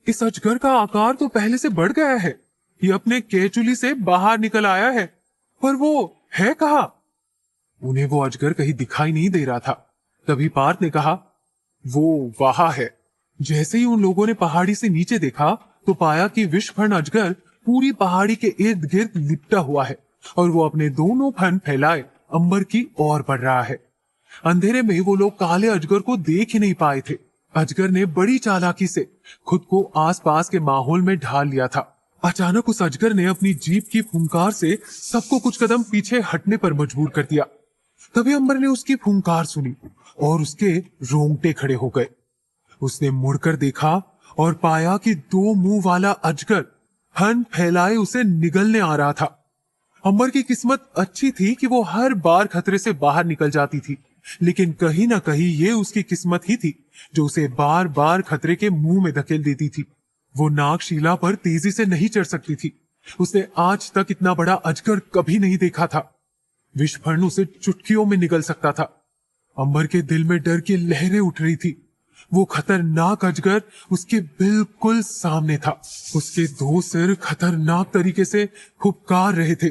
इस अजगर का आकार तो पहले से बढ़ गया है। ये अपने केंचुली से बाहर निकल आया है, पर वो है कहाँ? उन्हें वो अजगर कहीं दिखाई नहीं दे रहा था। तभी पार्थ ने कहा, वो वहां है। जैसे ही उन लोगों ने पहाड़ी से नीचे देखा तो पाया कि विषफंड अजगर पूरी पहाड़ी के इर्द गिर्द लिपटा हुआ है और वो अपने दोनों फन फैलाए अंबर की ओर बढ़ रहा है। अंधेरे में वो लोग काले अजगर को देख ही नहीं पाए थे। अजगर ने बड़ी चालाकी से खुद को आसपास के माहौल में ढाल लिया था। अचानक उस अजगर ने अपनी जीभ की फुंकार से सबको कुछ कदम पीछे हटने पर मजबूर कर दिया। तभी अंबर ने उसकी फुंकार सुनी और उसके रोंगटे खड़े हो गए। उसने मुड़कर देखा और पाया कि 2 मुंह वाला अजगर फन फैलाए उसे निगलने आ रहा था। अंबर की किस्मत अच्छी थी कि वो हर बार खतरे से बाहर निकल जाती थी, लेकिन कहीं ना कहीं ये उसकी किस्मत ही थी जो उसे बार बार खतरे के मुंह में धकेल देती थी। वो नागशीला पर तेजी से नहीं चढ़ सकती थी। उसने आज तक इतना बड़ा अजगर कभी नहीं देखा था। विषफंड उसे चुटकियों में निगल सकता था। अंबर के दिल में डर की लहरें उठ रही थी। वो खतरनाक अजगर उसके बिल्कुल सामने था। उसके 2 सिर खतरनाक तरीके से फुफकार रहे थे।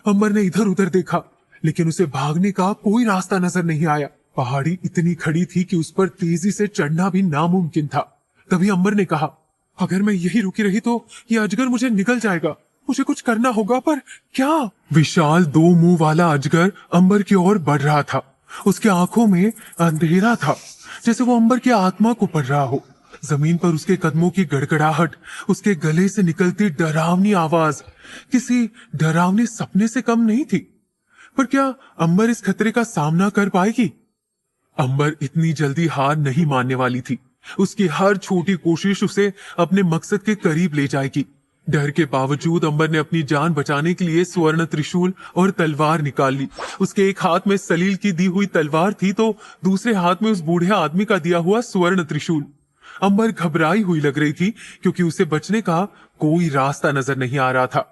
अंबर ने इधर उधर देखा, लेकिन उसे भागने का कोई रास्ता नजर नहीं आया। पहाड़ी इतनी खड़ी थी कि उस पर तेजी से चढ़ना भी नामुमकिन था। तभी अंबर ने कहा, अगर मैं यही रुकी रही तो ये अजगर मुझे निगल जाएगा। मुझे कुछ करना होगा, पर क्या? विशाल 2 मुंह वाला अजगर अंबर की ओर बढ़ रहा था। उसकी आंखों में अंधेरा था, जैसे वो अंबर की आत्मा को पढ़ रहा हो। जमीन पर उसके कदमों की गड़गड़ाहट, उसके गले से निकलती डरावनी आवाज किसी डरावने सपने से कम नहीं थी। पर क्या अंबर इस खतरे का सामना कर पाएगी? अंबर इतनी जल्दी हार नहीं मानने वाली थी। उसकी हर छोटी कोशिश उसे अपने मकसद के करीब ले जाएगी। डर के बावजूद अंबर ने अपनी जान बचाने के लिए स्वर्ण त्रिशूल और तलवार निकाल ली। उसके एक हाथ में सलील की दी हुई तलवार थी तो दूसरे हाथ में उस बूढ़े आदमी का दिया हुआ स्वर्ण त्रिशूल। अंबर घबराई हुई लग रही थी क्योंकि उसे बचने का कोई रास्ता नजर नहीं आ रहा था।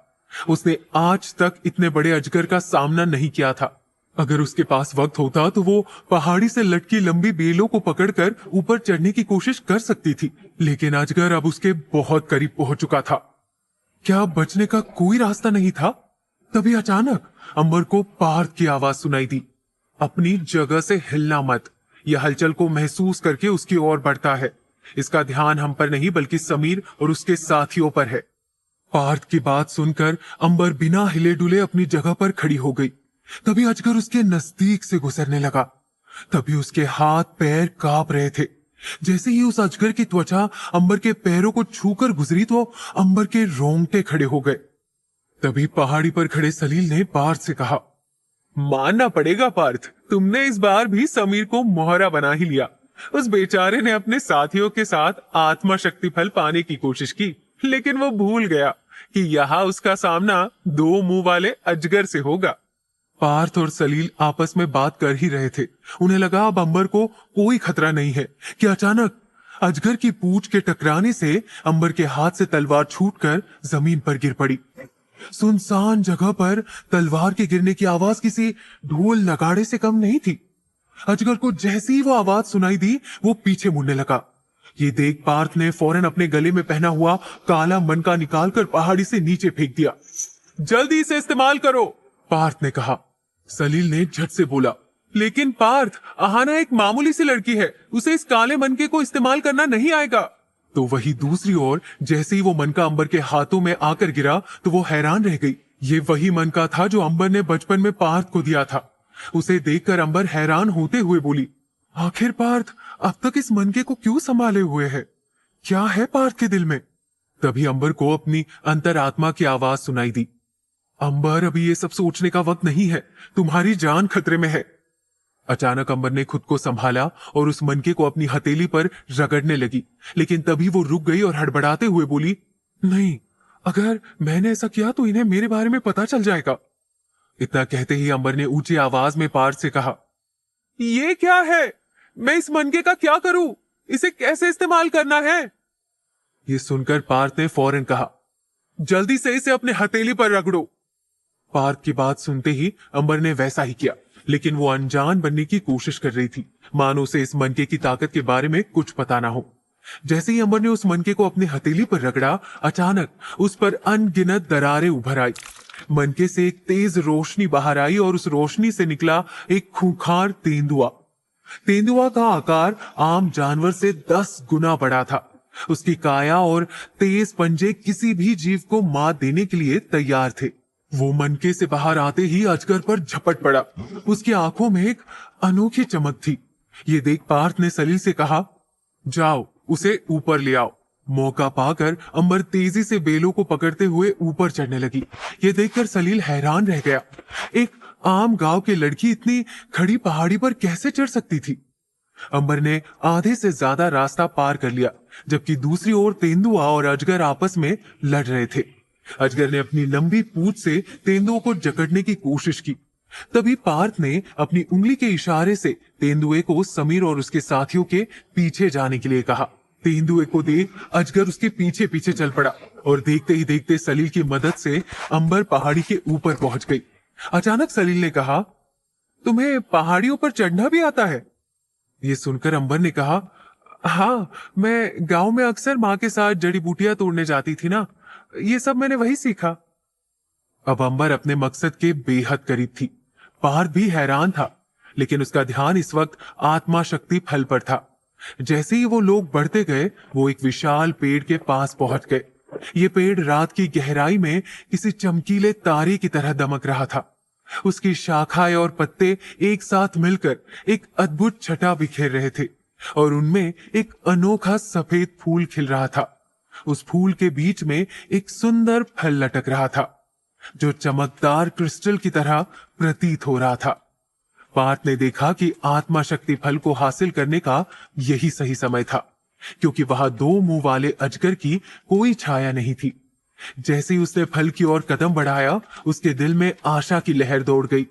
उसने आज तक इतने बड़े अजगर का सामना नहीं किया था। अगर उसके पास वक्त होता तो वो पहाड़ी से लटकी लंबी बेलों को पकड़कर ऊपर चढ़ने की कोशिश कर सकती थी, लेकिन अजगर अब उसके बहुत करीब पहुंच चुका था। क्या बचने का कोई रास्ता नहीं था? तभी अचानक अंबर को पार्थ की आवाज सुनाई दी। अपनी जगह से हिलना मत। यह हलचल को महसूस करके उसकी ओर बढ़ता है। इसका ध्यान हम पर नहीं बल्कि समीर और उसके साथियों पर है। पार्थ की बात सुनकर अंबर बिना हिले डुले अपनी जगह पर खड़ी हो गई। तभी अजगर उसके नजदीक से गुजरने लगा। तभी उसके हाथ पैर कांप रहे थे। जैसे ही उस अजगर की त्वचा अंबर के पैरों को छूकर गुजरी तो अंबर के रोंगटे खड़े हो गए। तभी पहाड़ी पर खड़े सलील ने पार्थ से कहा, मानना पड़ेगा पार्थ, तुमने इस बार भी समीर को मोहरा बना ही लिया। उस बेचारे ने अपने साथियों के साथ आत्मा शक्ति फल पाने की कोशिश की, लेकिन वो भूल गया कि यहाँ उसका सामना दो मुंह वाले अजगर से होगा। पार्थ और सलील आपस में बात कर ही रहे थे। उन्हें लगा अब अंबर को कोई खतरा नहीं है कि अचानक अजगर की पूंछ के टकराने से अंबर के हाथ से तलवार छूटकर जमीन पर गिर पड़ी। सुनसान जगह पर तलवार के गिरने की आवाज किसी ढोल नगाड़े से कम नहीं थी। अजगर को जैसी ही वो आवाज सुनाई दी वो पीछे मुड़ने लगा। ये देख पार्थ ने फौरन अपने गले में पहना हुआ काला मनका निकालकर पहाड़ी से नीचे फेंक दिया। जल्दी इसे इस्तेमाल करो, पार्थ ने कहा। सलील ने झट से बोला, लेकिन पार्थ, अहाना एक मामूली सी लड़की है, उसे इस काले मनके को इस्तेमाल करना नहीं आएगा। तो वही दूसरी ओर जैसे ही वो मनका अंबर के हाथों में आकर गिरा तो वो हैरान रह गई। ये वही मनका था जो अंबर ने बचपन में पार्थ को दिया था। उसे देखकर अंबर हैरान होते हुए बोली, आखिर पार्थ अब तक इस मनके को क्यों संभाले हुए है? क्या है पार्थ के दिल में? तभी अंबर को अपनी अंतरात्मा की आवाज सुनाई दी, अंबर, अभी ये सब सोचने का वक्त नहीं है, तुम्हारी जान खतरे में है। अचानक अंबर ने खुद को संभाला और उस मनके को अपनी हथेली पर रगड़ने लगी, लेकिन तभी वो रुक गई और हड़बड़ाते हुए बोली, नहीं, अगर मैंने ऐसा किया तो इन्हें मेरे बारे में पता चल जाएगा। इतना कहते ही अंबर ने ऊंची आवाज में पार्थ से कहा, ये क्या है? मैं इस मनके का क्या करूं? इसे कैसे इस्तेमाल करना है? ये सुनकर पार्थ ने फौरन कहा, जल्दी से इसे अपने हथेली पर रगड़ो। पार्थ की बात सुनते ही अंबर ने वैसा ही किया, लेकिन वो अनजान बनने की कोशिश कर रही थी, मानो उसे इस मनके की ताकत के बारे में कुछ पता ना हो। जैसे ही अंबर ने उस मनके को अपनी हथेली पर रगड़ा, अचानक उस पर अनगिनत दरारें उभर आई। मनके से एक तेज रोशनी बाहर आई और उस रोशनी से निकला एक खूंखार तेंदुआ। तेंदुआ का आकार आम जानवर से 10 गुना बड़ा था। उसकी काया और तेज पंजे किसी भी जीव को मात देने के लिए तैयार थे। वो मनके से बाहर आते ही अजगर पर झपट पड़ा। उसकी आंखों में एक अनोखी चमक थी। ये देख पार्थ ने सलील से कहा, जाओ उसे ऊपर ले आओ। मौका पाकर अंबर तेजी से बेलों को पकड़ते हुए ऊपर चढ़ने लगी। ये देखकर सलील हैरान रह गया। एक आम गांव की लड़की इतनी खड़ी पहाड़ी पर कैसे चढ़ सकती थी? अंबर ने आधे से ज्यादा रास्ता पार कर लिया, जबकि दूसरी ओर तेंदुआ और अजगर आपस में लड़ रहे थे। अजगर ने अपनी लंबी पूंछ से तेंदुए को जकड़ने की कोशिश की। तभी पार्थ ने अपनी उंगली के इशारे से तेंदुए को समीर और उसके साथियों के पीछे जाने के लिए कहा। तेंदुए को देख अजगर उसके पीछे पीछे चल पड़ा और देखते ही देखते सलील की मदद से अंबर पहाड़ी के ऊपर पहुंच गई। अचानक सलील ने कहा, तुम्हें पहाड़ियों पर चढ़ना भी आता है? ये सुनकर अंबर ने कहा, हाँ, मैं गांव में अक्सर माँ के साथ जड़ी बूटियां तोड़ने जाती थी ना, ये सब मैंने वही सीखा। अब अंबर अपने मकसद के बेहद करीब थी। पार्थ भी हैरान था, लेकिन उसका ध्यान इस वक्त आत्मा शक्ति फल पर था। जैसे ही वो लोग बढ़ते गए, वो एक विशाल पेड़ के पास पहुंच गए। ये पेड़ रात की गहराई में किसी चमकीले तारे की तरह दमक रहा था। उसकी शाखाएं और पत्ते एक साथ मिलकर एक अद्भुत छटा बिखेर रहे थे और उनमें एक अनोखा सफेद फूल खिल रहा था। उस फूल के बीच में एक सुंदर फल लटक रहा था, जो चमकदार क्रिस्टल की तरह प्रतीत हो रहा था। पार्थ ने देखा कि आत्मा शक्ति फल को हासिल करने का यही सही समय था। क्योंकि वहां दो मुंह वाले अजगर की कोई छाया नहीं थी। जैसे ही उसने फल की ओर कदम बढ़ाया, उसके दिल में आशा की लहर दौड़ गई।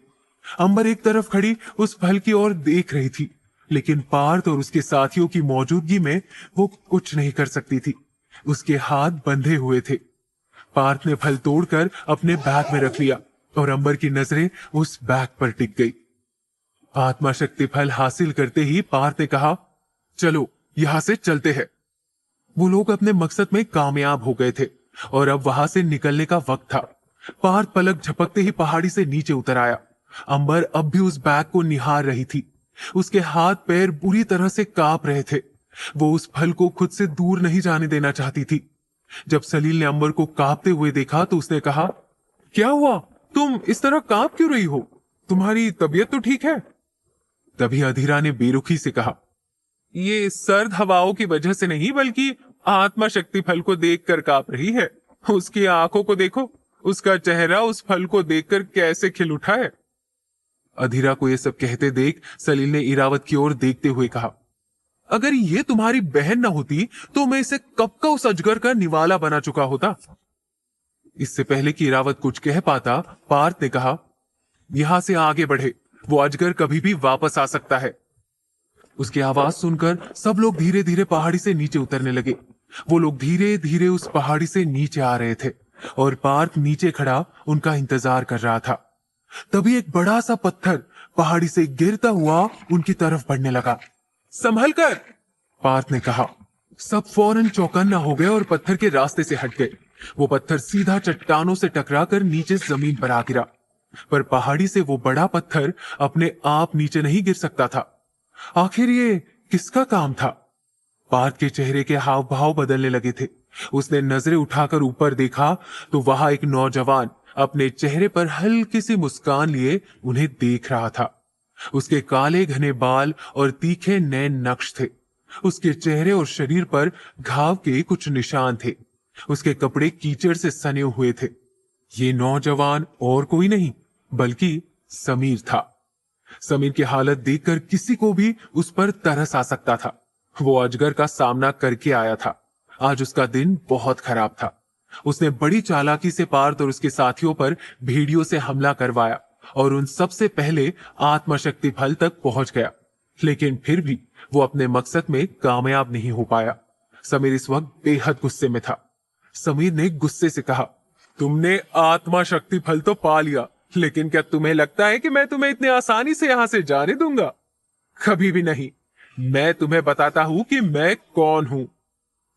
अंबर एक तरफ खड़ी उस फल की ओर देख रही थी, लेकिन पार्थ और उसके साथियों की मौजूदगी में वो कुछ नहीं कर सकती थी। उसके हाथ बंधे हुए थे। पार्थ ने फल तोड़कर अपने बैग में रख लिया और अंबर की नजरें उस बैग पर टिक गई। आत्मा शक्ति फल हासिल करते ही पार्थ ने कहा, चलो यहां से चलते हैं। वो लोग अपने मकसद में कामयाब हो गए थे और अब वहां से निकलने का वक्त था। पार्थ पलक झपकते ही पहाड़ी से नीचे उतर आया। अंबर अब भी उस बैग को निहार रही थी। उसके हाथ पैर बुरी तरह से कांप रहे थे। वो उस फल को खुद से दूर नहीं जाने देना चाहती थी। जब सलील ने अंबर को कांपते हुए देखा तो उसने कहा, क्या हुआ? तुम इस तरह कांप क्यों रही हो? तुम्हारी तबीयत तो ठीक है? तभी अधीरा ने बेरुखी से कहा, ये सर्द हवाओं की वजह से नहीं, बल्कि आत्मा शक्ति फल को देखकर कांप रही है। उसकी आंखों को देखो, उसका चेहरा उस फल को देखकर कैसे खिल उठा है। अधीरा को यह सब कहते देख सलील ने इरावत की ओर देखते हुए कहा, अगर ये तुम्हारी बहन न होती तो मैं इसे कब का उस अजगर का निवाला बना चुका होता। इससे पहले कि इरावत कुछ कह पाता, पार्थ ने कहा, यहां से आगे बढ़े, वो अजगर कभी भी वापस आ सकता है। उसकी आवाज सुनकर सब लोग धीरे धीरे पहाड़ी से नीचे उतरने लगे। वो लोग धीरे धीरे उस पहाड़ी से नीचे आ रहे थे और पार्थ नीचे खड़ा उनका इंतजार कर रहा था। तभी एक बड़ा सा पत्थर पहाड़ी से गिरता हुआ उनकी तरफ बढ़ने लगा। संभल कर, पार्थ ने कहा। सब फौरन चौकन्ना हो गए और पत्थर के रास्ते से हट गए। वो पत्थर सीधा चट्टानों से टकराकर नीचे जमीन पर आ गिरा, पर पहाड़ी से वो बड़ा पत्थर अपने आप नीचे नहीं गिर सकता था। आखिर ये किसका काम था? पार्थ के चेहरे के हाव भाव बदलने लगे थे। उसने नजरें उठाकर ऊपर देखा तो वहां एक नौजवान अपने चेहरे पर हल्की सी मुस्कान लिए उन्हें देख रहा था। उसके काले घने बाल और तीखे नैन नक्श थे। उसके चेहरे और शरीर पर घाव के कुछ निशान थे। उसके कपड़े कीचड़ से सने हुए थे। ये नौजवान और कोई नहीं बल्कि समीर था। समीर की हालत देखकर किसी को भी उस पर तरस आ सकता था। वो अजगर का सामना करके आया था। आज उसका दिन बहुत खराब था। उसने बड़ी चालाकी से पार्थ और उसके साथियों पर भेड़ियों से हमला करवाया और उन सबसे पहले आत्मशक्ति फल तक पहुंच गया, लेकिन फिर भी वो अपने मकसद में कामयाब नहीं हो पाया। समीर इस वक्त बेहद गुस्से में था। समीर ने गुस्से से कहा, तुमने आत्मा शक्ति फल तो पा लिया, लेकिन क्या तुम्हें लगता है कि मैं तुम्हें इतनी आसानी से यहां से जाने दूंगा? कभी भी नहीं। मैं तुम्हें बताता हूं कि मैं कौन हूं।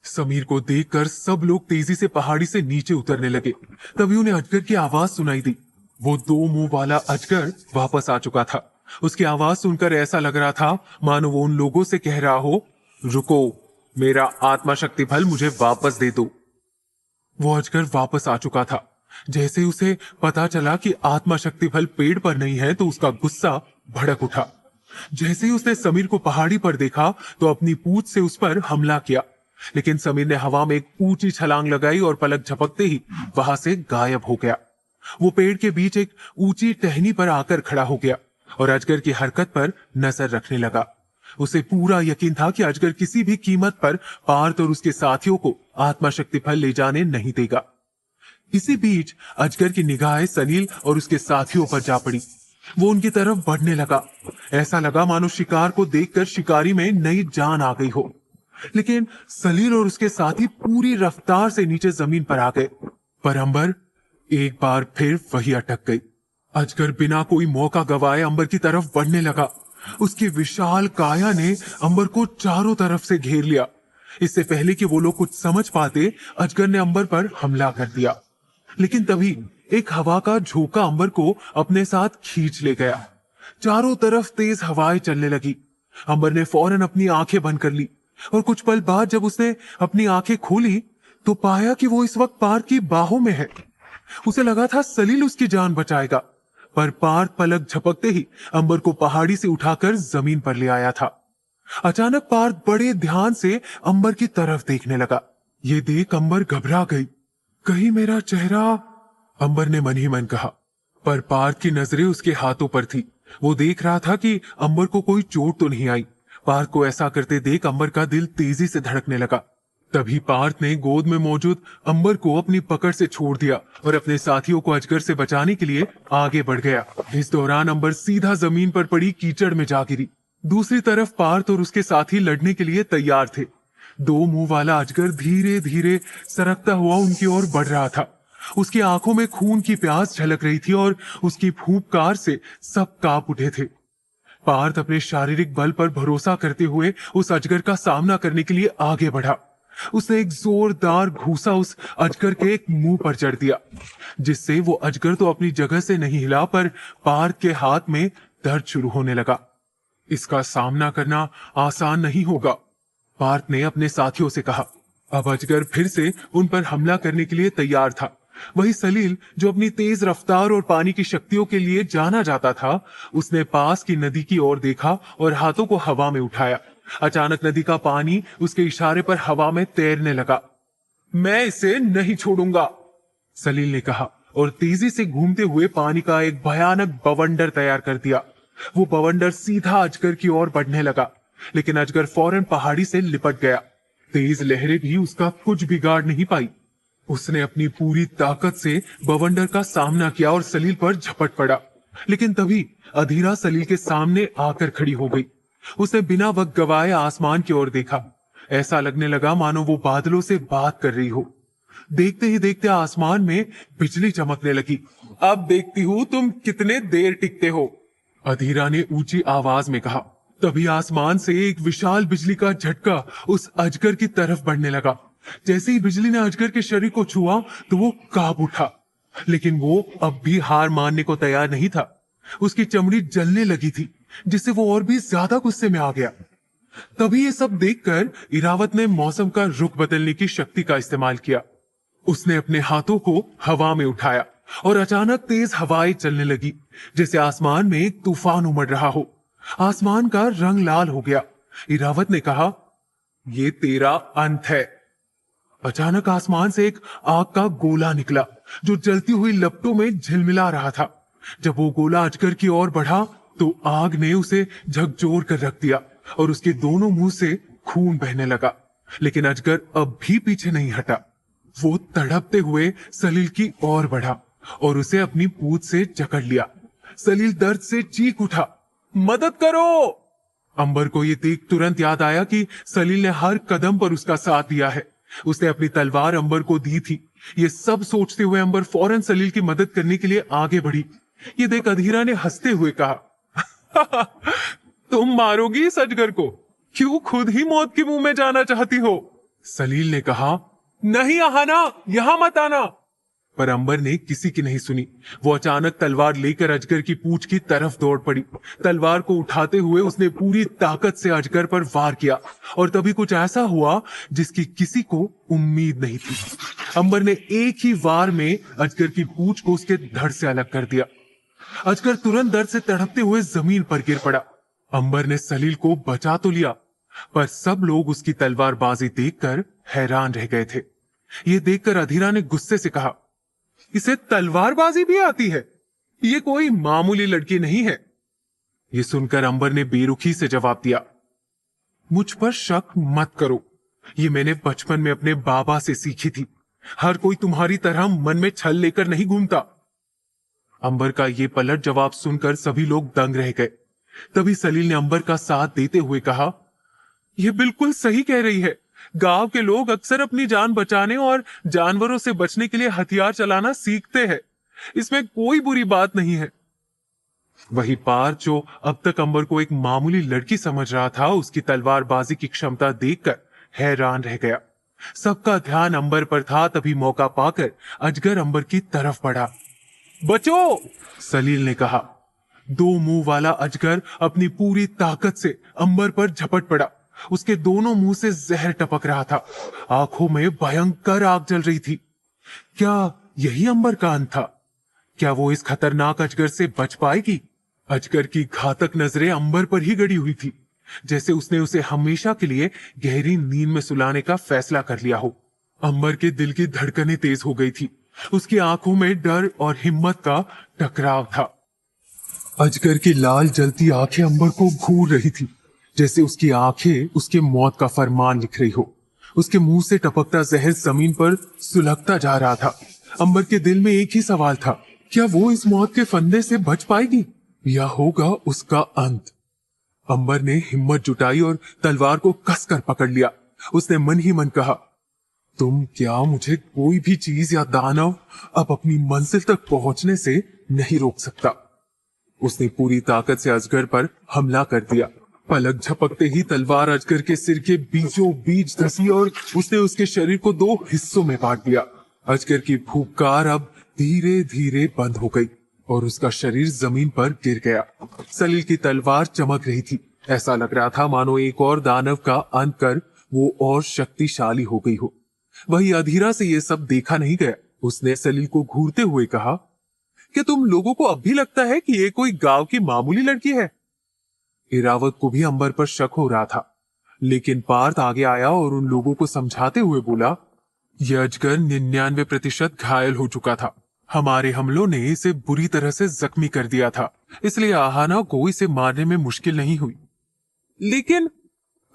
समीर को देखकर सब लोग तेजी से पहाड़ी से नीचे उतरने लगे। तभी उन्हें अजगर की आवाज सुनाई दी। वो दो मुंह वाला अजगर वापस आ चुका था। उसकी आवाज सुनकर ऐसा लग रहा था मानो वो उन लोगों से कह रहा हो, रुको, मेरा आत्मा शक्ति फल मुझे वापस दे दो। वो अजगर वापस आ चुका था। जैसे उसे पता चला कि आत्मा शक्ति फल पेड़ पर नहीं है तो उसका गुस्सा भड़क उठा। जैसे ही उसने समीर को पहाड़ी पर देखा तो अपनी पूंछ से उस पर हमला किया, लेकिन समीर ने हवा में एक ऊंची छलांग लगाई और पलक झपकते ही वहां से गायब हो गया। वो पेड़ के बीच एक ऊंची टहनी पर आकर खड़ा हो गया और अजगर की हरकत पर नजर रखने लगा। उसे पूरा यकीन था कि अजगर किसी भी कीमत पर पार्थ और उसके साथियों को आत्मा शक्ति फल ले जाने नहीं देगा। इसी बीच अजगर की निगाहें सलील और उसके साथियों पर जा पड़ी। वो उनकी तरफ बढ़ने लगा। ऐसा लगा मानो शिकार को देखकर शिकारी में नई जान आ गई हो। लेकिन सलील और उसके साथी पूरी रफ्तार से नीचे जमीन पर आ गए। पर अंबर एक बार फिर वही अटक गई। अजगर बिना कोई मौका गवाए अंबर की तरफ बढ़ने लगा। उसकी विशाल काया ने अंबर को चारों तरफ से घेर लिया। इससे पहले कि वो लोग कुछ समझ पाते, अजगर ने अंबर पर हमला कर दिया। लेकिन तभी एक हवा का झोंका अंबर को अपने साथ खींच ले गया। चारों तरफ तेज हवाएं चलने लगी। अंबर ने फौरन अपनी आंखें बंद कर ली और कुछ पल बाद जब उसने अपनी आंखें खोली तो पाया कि वो इस वक्त पार्थ की बाहों में है। उसे लगा था सलील उसकी जान बचाएगा, पर पार्थ पलक झपकते ही अंबर को पहाड़ी से उठाकर जमीन पर ले आया था। अचानक पार्थ बड़े ध्यान से अंबर की तरफ देखने लगा। ये देख अंबर घबरा गई। कहीं मेरा चेहरा, अंबर ने मन ही मन कहा, पर पार्थ की नजरें उसके हाथों पर थी। वो देख रहा था कि अंबर को कोई चोट तो नहीं आई, पार्थ को ऐसा करते देख अंबर का दिल तेजी से धड़कने लगा। तभी पार्थ ने गोद में मौजूद अंबर को अपनी पकड़ से छोड़ दिया और अपने साथियों को अजगर से बचाने के लिए आगे बढ़ गया। इस दौरान अंबर सीधा जमीन पर पड़ी कीचड़ में जा गिरी। दूसरी तरफ पार्थ और उसके साथी लड़ने के लिए तैयार थे। दो मुंह वाला अजगर धीरे धीरे सरकता हुआ उनकी ओर बढ़ रहा था। उसकी आंखों में खून की प्यास झलक रही थी और उसकी फूंफकार से सब कांप उठे थे। पार्थ अपने शारीरिक बल पर भरोसा करते हुए उस अजगर का सामना करने के लिए आगे बढ़ा। उसने एक जोरदार घूंसा उस अजगर के एक मुंह पर जड़ दिया, जिससे वो अजगर तो अपनी जगह से नहीं हिला, पर पार्थ के हाथ में दर्द शुरू होने लगा। इसका सामना करना आसान नहीं होगा, पार्थ ने अपने साथियों से कहा। अब अजगर फिर से उन पर हमला करने के लिए तैयार था। वही सलील, जो अपनी तेज रफ्तार और पानी की शक्तियों के लिए जाना जाता था, उसने पास की नदी की ओर देखा और हाथों को हवा में उठाया। अचानक नदी का पानी उसके इशारे पर हवा में तैरने लगा। मैं इसे नहीं छोड़ूंगा, सलील ने कहा और तेजी से घूमते हुए पानी का एक भयानक बवंडर तैयार कर दिया। वो बवंडर सीधा अजगर की ओर बढ़ने लगा, लेकिन अजगर फौरन पहाड़ी से लिपट गया। तेज लहरें भी उसका कुछ बिगाड़ नहीं पाई। उसने अपनी पूरी ताकत से बवंडर का सामना किया और सलील पर झपट पड़ा, लेकिन तभी अधीरा सलील के सामने आकर खड़ी हो गई। उसने बिना वक्त गवाए आसमान की ओर देखा। ऐसा लगने लगा मानो वो बादलों से बात कर रही हो। देखते ही देखते आसमान में बिजली चमकने लगी। अब देखती हूँ तुम कितने देर टिकते हो, अधीरा ने ऊंची आवाज में कहा। तभी आसमान से एक विशाल बिजली का झटका उस अजगर की तरफ बढ़ने लगा। जैसे ही बिजली ने अजगर के शरीर को छुआ तो वो कांप उठा, लेकिन वो अब भी हार मानने को तैयार नहीं था। उसकी चमड़ी जलने लगी थी, जिससे वो और भी ज्यादा गुस्से में आ गया। तभी ये सब देखकर इरावत ने मौसम का रुख बदलने की शक्ति का इस्तेमाल किया। उसने अपने हाथों को हवा में उठाया और अचानक तेज हवाएं चलने लगी, जैसे आसमान में एक तूफान उमड़ रहा हो। आसमान का रंग लाल हो गया। इरावत ने कहा, ये तेरा अंत है। अचानक आसमान से एक आग का गोला निकला, जो जलती हुई लपटों में झिलमिला रहा था। जब वो गोला अजगर की ओर बढ़ा तो आग ने उसे झकझोर कर रख दिया और उसके दोनों मुंह से खून बहने लगा। लेकिन अजगर अब भी पीछे नहीं हटा। वो तड़पते हुए सलील की ओर बढ़ा और उसे अपनी पूंछ से जकड़ लिया। सलील दर्द से चीख उठा, मदद करो। अंबर को ये देख तुरंत याद आया कि सलील ने हर कदम पर उसका साथ दिया है। उसने अपनी तलवार अंबर को दी थी। ये सब सोचते हुए अंबर फौरन सलील की मदद करने के लिए आगे बढ़ी। ये देख अधीरा ने हंसते हुए कहा, तुम मारोगी इस अजगर को? क्यों खुद ही मौत के मुंह में जाना चाहती हो? सलील ने कहा, नहीं आहाना, यहां मत आना। पर अंबर ने किसी की नहीं सुनी। वो अचानक तलवार लेकर अजगर की पूंछ की तरफ दौड़ पड़ी। तलवार को उठाते हुए उसने पूरी ताकत से अजगर पर वार किया और तभी कुछ ऐसा हुआ जिसकी किसी को उम्मीद नहीं थी। अंबर ने एक ही वार में अजगर की पूंछ को उसके धड़ से अलग कर दिया। अजगर तुरंत दर्द से तड़पते हुए जमीन पर गिर पड़ा। अंबर ने सलील को बचा तो लिया, पर सब लोग उसकी तलवारबाजी देखकर हैरान रह गए थे। ये देखकर अधीरा ने गुस्से से कहा, इसे तलवारबाजी भी आती है? ये कोई मामूली लड़की नहीं है। ये सुनकर अंबर ने बेरुखी से जवाब दिया, मुझ पर शक मत करो, ये मैंने बचपन में अपने बाबा से सीखी थी। हर कोई तुम्हारी तरह मन में छल लेकर नहीं घूमता। अंबर का ये पलट जवाब सुनकर सभी लोग दंग रह गए। तभी सलील ने अंबर का साथ देते हुए कहा, यह बिल्कुल सही कह रही है। गांव के लोग अक्सर अपनी जान बचाने और जानवरों से बचने के लिए हथियार चलाना सीखते हैं। इसमें कोई बुरी बात नहीं है। वही पार्थ, जो अब तक अंबर को एक मामूली लड़की समझ रहा था, उसकी तलवारबाजी की क्षमता देखकर हैरान रह गया। सबका ध्यान अंबर पर था। तभी मौका पाकर अजगर अंबर की तरफ बढ़ा। बचो, सलील ने कहा। दो मुंह वाला अजगर अपनी पूरी ताकत से अंबर पर झपट पड़ा। उसके दोनों मुंह से जहर टपक रहा था। आंखों में भयंकर आग जल रही थी। क्या यही अंबर का अंत था? क्या वो इस खतरनाक अजगर से बच पाएगी? अजगर की घातक नजरें अंबर पर ही गड़ी हुई थी, जैसे उसने उसे हमेशा के लिए गहरी नींद में सुलाने का फैसला कर लिया हो। अंबर के दिल की धड़कनें तेज हो गई थी। उसकी आंखों में डर और हिम्मत का टकराव था। अजगर की लाल जलती आंखें अंबर को घूर रही थी, जैसे उसकी आंखें उसके मौत का फरमान लिख रही हो। उसके मुंह से टपकता जहर जमीन पर सुलगता जा रहा था। अंबर के दिल में एक ही सवाल था, क्या वो इस मौत के फंदे से बच पाएगी या होगा उसका अंत? अंबर ने हिम्मत जुटाई और तलवार को कसकर पकड़ लिया। उसने मन ही मन कहा, तुम क्या मुझे कोई भी चीज या दानव अब अपनी मंजिल तक पहुंचने से नहीं रोक सकता। उसने पूरी ताकत से अजगर पर हमला कर दिया। पलक झपकते ही तलवार अजगर के सिर के बीचों बीच धसी और उसने उसके शरीर को दो हिस्सों में बांट दिया। अजगर की फूंकार अब धीरे धीरे बंद हो गई और उसका शरीर जमीन पर गिर गया। सलील की तलवार चमक रही थी। ऐसा लग रहा था मानो एक और दानव का अंत कर वो और शक्तिशाली हो गई हो। वही अधीरा से ये सब देखा नहीं गया। उसने सलील को घूरते हुए कहा, क्या तुम लोगों को अब भी लगता है कि ये कोई गांव की मामूली लड़की है? इरावत को भी अंबर पर शक हो रहा था, लेकिन पार्थ आगे आया और उन लोगों को समझाते हुए बोला, यह अजगर 99% घायल हो चुका था। हमारे हमलों ने इसे बुरी तरह से जख्मी कर दिया था, इसलिए आहाना को इसे मारने में मुश्किल नहीं हुई। लेकिन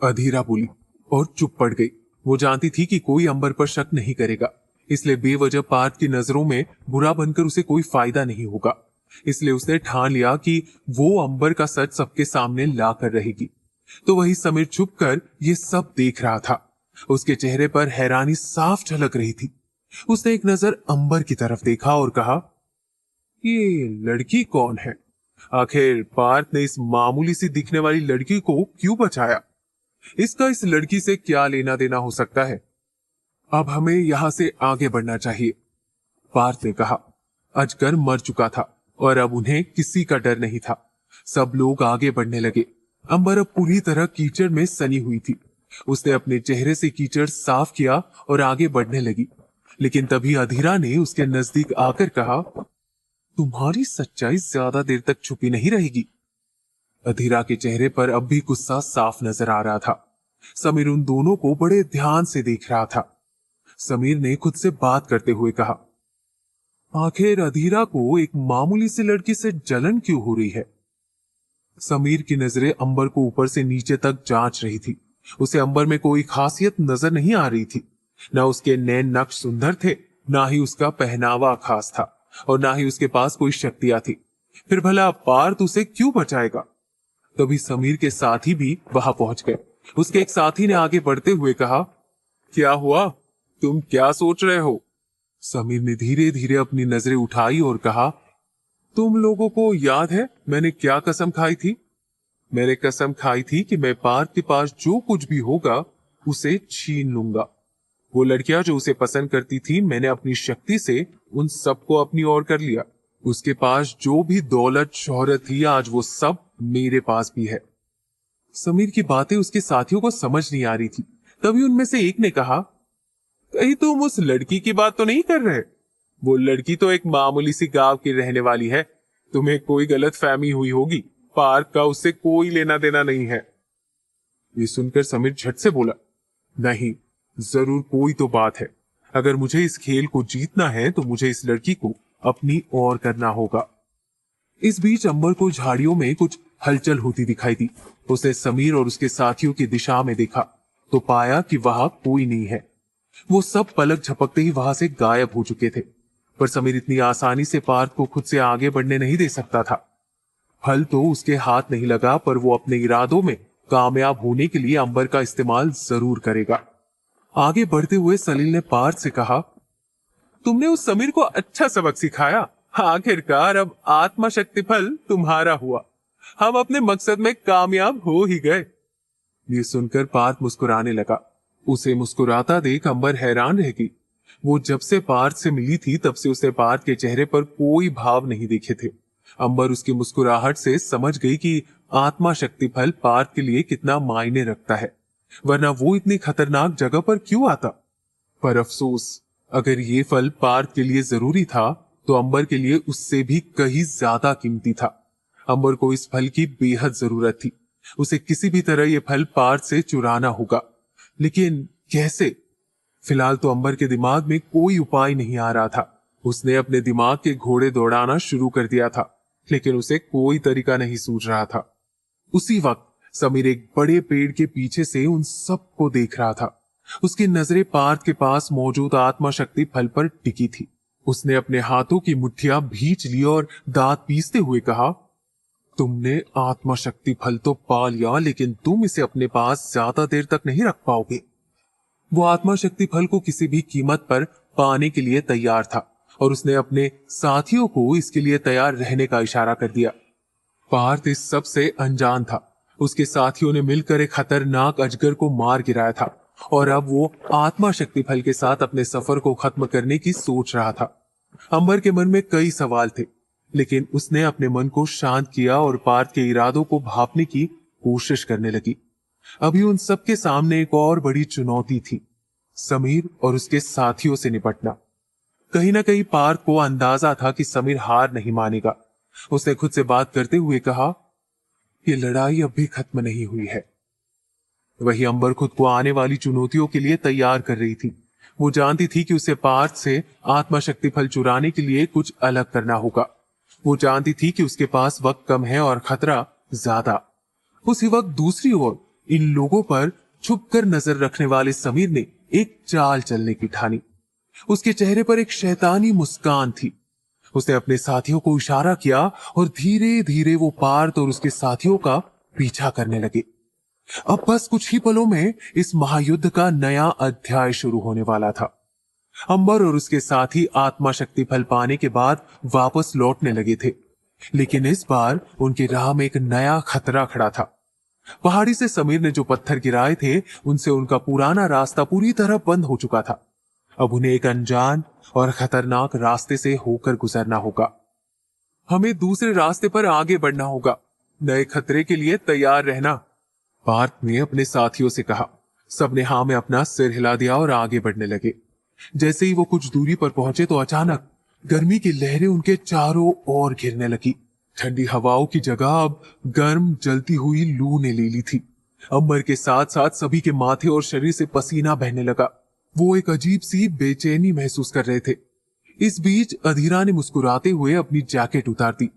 अधीरा बोली और चुप पड़ गई। वो जानती थी कि कोई अंबर पर शक नहीं करेगा, इसलिए बेवजह पार्थ की नजरों में बुरा बनकर उसे कोई फायदा नहीं होगा। इसलिए उसने ठान लिया कि वो अंबर का सच सबके सामने ला कर रहेगी। तो वही समीर छुप कर ये सब देख रहा था। उसके चेहरे पर हैरानी साफ झलक रही थी। उसने एक नजर अंबर की तरफ देखा और कहा, ये लड़की कौन है? आखिर पार्थ ने इस मामूली सी दिखने वाली लड़की को क्यों बचाया? इसका इस लड़की से क्या लेना देना हो सकता है? अब हमें यहां से आगे बढ़ना चाहिए, पार्थ ने कहा। अजगर मर चुका था और अब उन्हें किसी का डर नहीं था। सब लोग आगे बढ़ने लगे। अंबर अब पूरी तरह कीचड़ में सनी हुई थी। उसने अपने चेहरे से कीचड़ साफ किया और आगे बढ़ने लगी। लेकिन तभी अधीरा ने उसके नजदीक आकर कहा, तुम्हारी सच्चाई ज्यादा देर तक छुपी नहीं रहेगी। अधीरा के चेहरे पर अब भी गुस्सा साफ नजर आ रहा था। समीर उन दोनों को बड़े ध्यान से देख रहा था। समीर ने खुद से बात करते हुए कहा, आखिर अधीरा को एक मामूली सी लड़की से जलन क्यों हो रही है? समीर की नजरें अंबर को ऊपर से नीचे तक जांच रही थी। उसे अंबर में कोई खासियत नजर नहीं आ रही थी। ना उसके नैन नक्श सुंदर थे, ना ही उसका पहनावा खास था, और ना ही उसके पास कोई शक्तियां थी। फिर भला पार्थ उसे क्यों बचाएगा? तभी समीर के साथी भी वहां पहुंच गए। उसके एक साथी ने आगे बढ़ते हुए कहा, क्या हुआ? तुम क्या सोच रहे हो? समीर ने धीरे धीरे अपनी नजरें उठाई और कहा, तुम लोगों को याद है मैंने क्या कसम खाई थी? मैंने कसम खाई थी कि मैं पार्थ के पास जो कुछ भी होगा उसे छीन लूंगा। वो लड़कियां जो उसे पसंद करती थी, मैंने अपनी शक्ति से उन सबको अपनी ओर कर लिया। उसके पास जो भी दौलत शोहरत थी, आज वो सब मेरे पास भी है। समीर की बातें उसके साथियों को समझ नहीं आ रही थी। तभी उनमें से एक ने कहा, कहीं तुम उस लड़की की बात तो नहीं कर रहे? वो लड़की तो एक मामूली सी गांव की रहने वाली है। तुम्हें कोई गलत फहमी हुई होगी। पार्थ का उससे कोई लेना देना नहीं है। ये सुनकर समीर झट से बोला, नहीं, जरूर कोई तो बात है। अगर मुझे इस खेल को जीतना है तो मुझे इस लड़की को अपनी ओर करना होगा। इस बीच अंबर को झाड़ियों में कुछ हलचल होती दिखाई दी। उसने समीर और उसके साथियों की दिशा में देखा तो पाया कि वहां कोई नहीं है। वो सब पलक झपकते ही वहां से गायब हो चुके थे। पर समीर इतनी आसानी से पार्थ को खुद से आगे बढ़ने नहीं दे सकता था। फल तो उसके हाथ नहीं लगा, पर वो अपने इरादों में कामयाब होने के लिए अंबर का इस्तेमाल जरूर करेगा। आगे बढ़ते हुए सलील ने पार्थ से कहा, तुमने उस समीर को अच्छा सबक सिखाया। आखिरकार अब आत्मा शक्ति फल तुम्हारा हुआ। हम अपने मकसद में कामयाब हो ही गए। ये सुनकर पार्थ मुस्कुराने लगा। उसे मुस्कुराता देख अंबर हैरान रह गई। वो जब से पार्थ से मिली थी तब से उसे पार्थ के चेहरे पर कोई भाव नहीं दिखे थे। अंबर उसकी मुस्कुराहट से समझ गई कि आत्मा शक्ति फल पार्थ के लिए कितना मायने रखता है, वरना वो इतनी खतरनाक जगह पर क्यों आता। पर अफसोस, अगर ये फल पार्थ के लिए जरूरी था तो अंबर के लिए उससे भी कहीं ज्यादा कीमती था। अंबर को इस फल की बेहद जरूरत थी। उसे किसी भी तरह ये फल पार्थ से चुराना होगा, लेकिन कैसे? फिलहाल तो अंबर के दिमाग में कोई उपाय नहीं आ रहा था। उसने अपने दिमाग के घोड़े दौड़ाना शुरू कर दिया था, लेकिन उसे कोई तरीका नहीं सूझ रहा था। उसी वक्त समीर एक बड़े पेड़ के पीछे से उन सबको देख रहा था। उसकी नजरें पार्थ के पास मौजूद आत्मा शक्ति फल पर टिकी थी। उसने अपने हाथों की मुट्ठियां भींच ली और दांत पीसते हुए कहा, तुमने आत्मा शक्ति फल तो पा लिया, लेकिन तुम इसे अपने पास ज्यादा देर तक नहीं रख पाओगे। वो आत्मा शक्ति फल को किसी भी कीमत पर पाने के लिए तैयार था और उसने अपने साथियों को इसके लिए तैयार रहने का इशारा कर दिया। पार्थ इस सब से अनजान था। उसके साथियों ने मिलकर एक खतरनाक अजगर को मार गिराया था और अब वो आत्मा शक्ति फल के साथ अपने सफर को खत्म करने की सोच रहा था। अंबर के मन में कई सवाल थे, लेकिन उसने अपने मन को शांत किया और पार्थ के इरादों को भांपने की कोशिश करने लगी। अभी उन सबके सामने एक और बड़ी चुनौती थी, समीर और उसके साथियों से निपटना। कहीं ना कहीं पार्थ को अंदाजा था कि समीर हार नहीं मानेगा। उसने खुद से बात करते हुए कहा, यह लड़ाई अब भी खत्म नहीं हुई है। वही अंबर खुद को आने वाली चुनौतियों के लिए तैयार कर रही थी। वो जानती थी कि उसे पार्थ से आत्मा शक्ति फल चुराने के लिए कुछ अलग करना होगा। वो जानती थी कि उसके पास वक्त कम है और खतरा ज्यादा। उसी वक्त दूसरी ओर इन लोगों पर छुपकर नजर रखने वाले समीर ने एक चाल चलने की ठानी। उसके चेहरे पर एक शैतानी मुस्कान थी। उसने अपने साथियों को इशारा किया और धीरे धीरे वो पार्थ और उसके साथियों का पीछा करने लगे। अब बस कुछ ही पलों में इस महायुद्ध का नया अध्याय शुरू होने वाला था। अंबर और उसके साथी आत्मा शक्ति फल पाने के बाद वापस लौटने लगे थे, लेकिन इस बार उनकी राह में एक नया खतरा खड़ा था। पहाड़ी से समीर ने जो पत्थर गिराए थे, उनसे उनका पुराना रास्ता पूरी तरह बंद हो चुका था। अब उन्हें एक अनजान और खतरनाक रास्ते से होकर गुजरना होगा। हमें दूसरे रास्ते पर आगे बढ़ना होगा, नए खतरे के लिए तैयार रहना, पार्थ ने अपने साथियों से कहा। सबने हाँ में अपना सिर हिला दिया और आगे बढ़ने लगे। जैसे ही वो कुछ दूरी पर पहुंचे तो अचानक गर्मी की लहरें उनके चारों ओर घिरने लगी। ठंडी हवाओं की जगह अब गर्म जलती हुई लू ने ले ली थी। अंबर के साथ साथ सभी के माथे और शरीर से पसीना बहने लगा। वो एक अजीब सी बेचैनी महसूस कर रहे थे। इस बीच अधीरा ने मुस्कुराते हुए अपनी जैकेट उतार दी,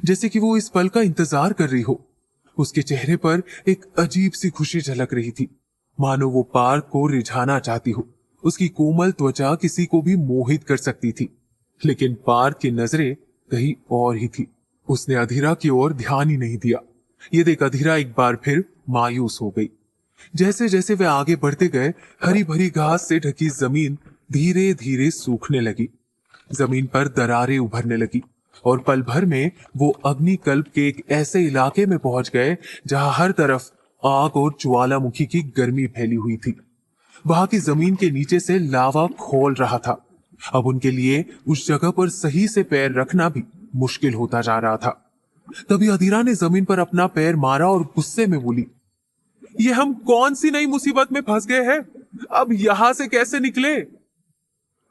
जैसे कि वो इस पल का इंतजार कर रही हो। उसके चेहरे पर एक अजीब सी खुशी झलक रही थी, मानो वो पार्थ को रिझाना चाहती हो। उसकी कोमल त्वचा किसी को भी मोहित कर सकती थी, लेकिन पार्थ की नजरें कहीं और ही थी। उसने अधीरा की ओर ध्यान ही नहीं दिया। ये देख अधीरा एक बार फिर मायूस हो गई। जैसे जैसे वे आगे बढ़ते गए, हरी भरी घास से ढकी जमीन धीरे धीरे सूखने लगी। जमीन पर दरारें उभरने लगी और पल भर में वो अग्निकल्प के एक ऐसे इलाके में पहुंच गए जहां हर तरफ आग और ज्वालामुखी की गर्मी फैली हुई थी। वहां की जमीन के नीचे से लावा खोल रहा था। अब उनके लिए उस जगह पर सही से पैर रखना भी मुश्किल होता जा रहा था। तभी अधीरा ने जमीन पर अपना पैर मारा और गुस्से में बोली, ये हम कौन सी नई मुसीबत में फंस गए हैं? अब यहां से कैसे निकले?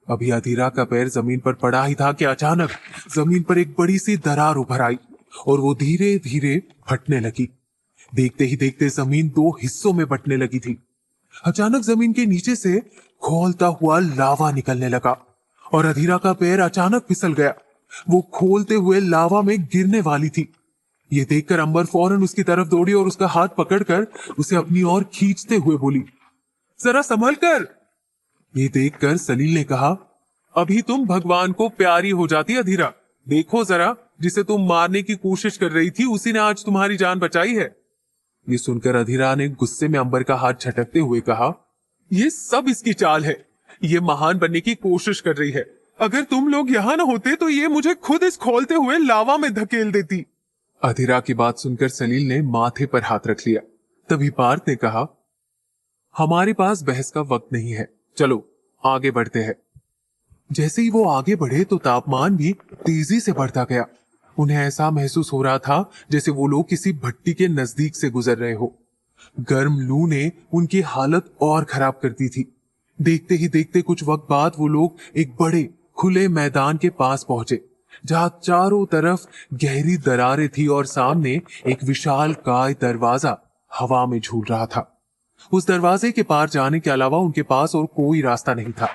अभी अधीरा का पैर जमीन पर पड़ा ही था कि अचानक जमीन पर एक बड़ी सी दरार उभर आई और वो धीरे धीरे फटने लगी। देखते ही देखते जमीन दो हिस्सों में बंटने लगी थी। अचानक जमीन के नीचे से खौलता हुआ लावा निकलने लगा और अधीरा का पैर अचानक फिसल गया। वो खोलते हुए लावा में गिरने वाली थी। ये देखकर अंबर फौरन उसकी तरफ दौड़ी और उसका हाथ पकड़कर उसे अपनी ओर खींचते हुए बोली, जरा संभल कर। ये देखकर सलील ने कहा, अभी तुम भगवान को प्यारी हो जाती अधीरा। देखो जरा, जिसे तुम मारने की कोशिश कर रही थी उसी ने आज तुम्हारी जान बचाई है। ये सुनकर अधीरा ने गुस्से में अंबर का हाथ झटकते हुए कहा, ये सब इसकी चाल है। ये महान बनने की कोशिश कर रही है। अगर तुम लोग यहां ना होते तो ये मुझे खुद इस खोलते हुए लावा में धकेल देती। अधीरा की बात सुनकर सलील ने माथे पर हाथ रख लिया। तभी पार्थ ने कहा, हमारे पास बहस का वक्त नहीं है, चलो आगे बढ़ते हैं। जैसे ही वो आगे बढ़े तो तापमान भी तेजी से बढ़ता गया। उन्हें ऐसा महसूस हो रहा था जैसे वो लोग किसी भट्टी के नजदीक से गुजर रहे हो। गर्म लू ने उनकी हालत और खराब कर दी थी। देखते ही देखते कुछ वक्त बाद वो लोग एक बड़े खुले मैदान के पास पहुंचे, जहां चारों तरफ गहरी दरारें थी और सामने एक विशाल काय दरवाजा हवा में झूल रहा था। उस दरवाजे के पार जाने के अलावा उनके पास और कोई रास्ता नहीं था।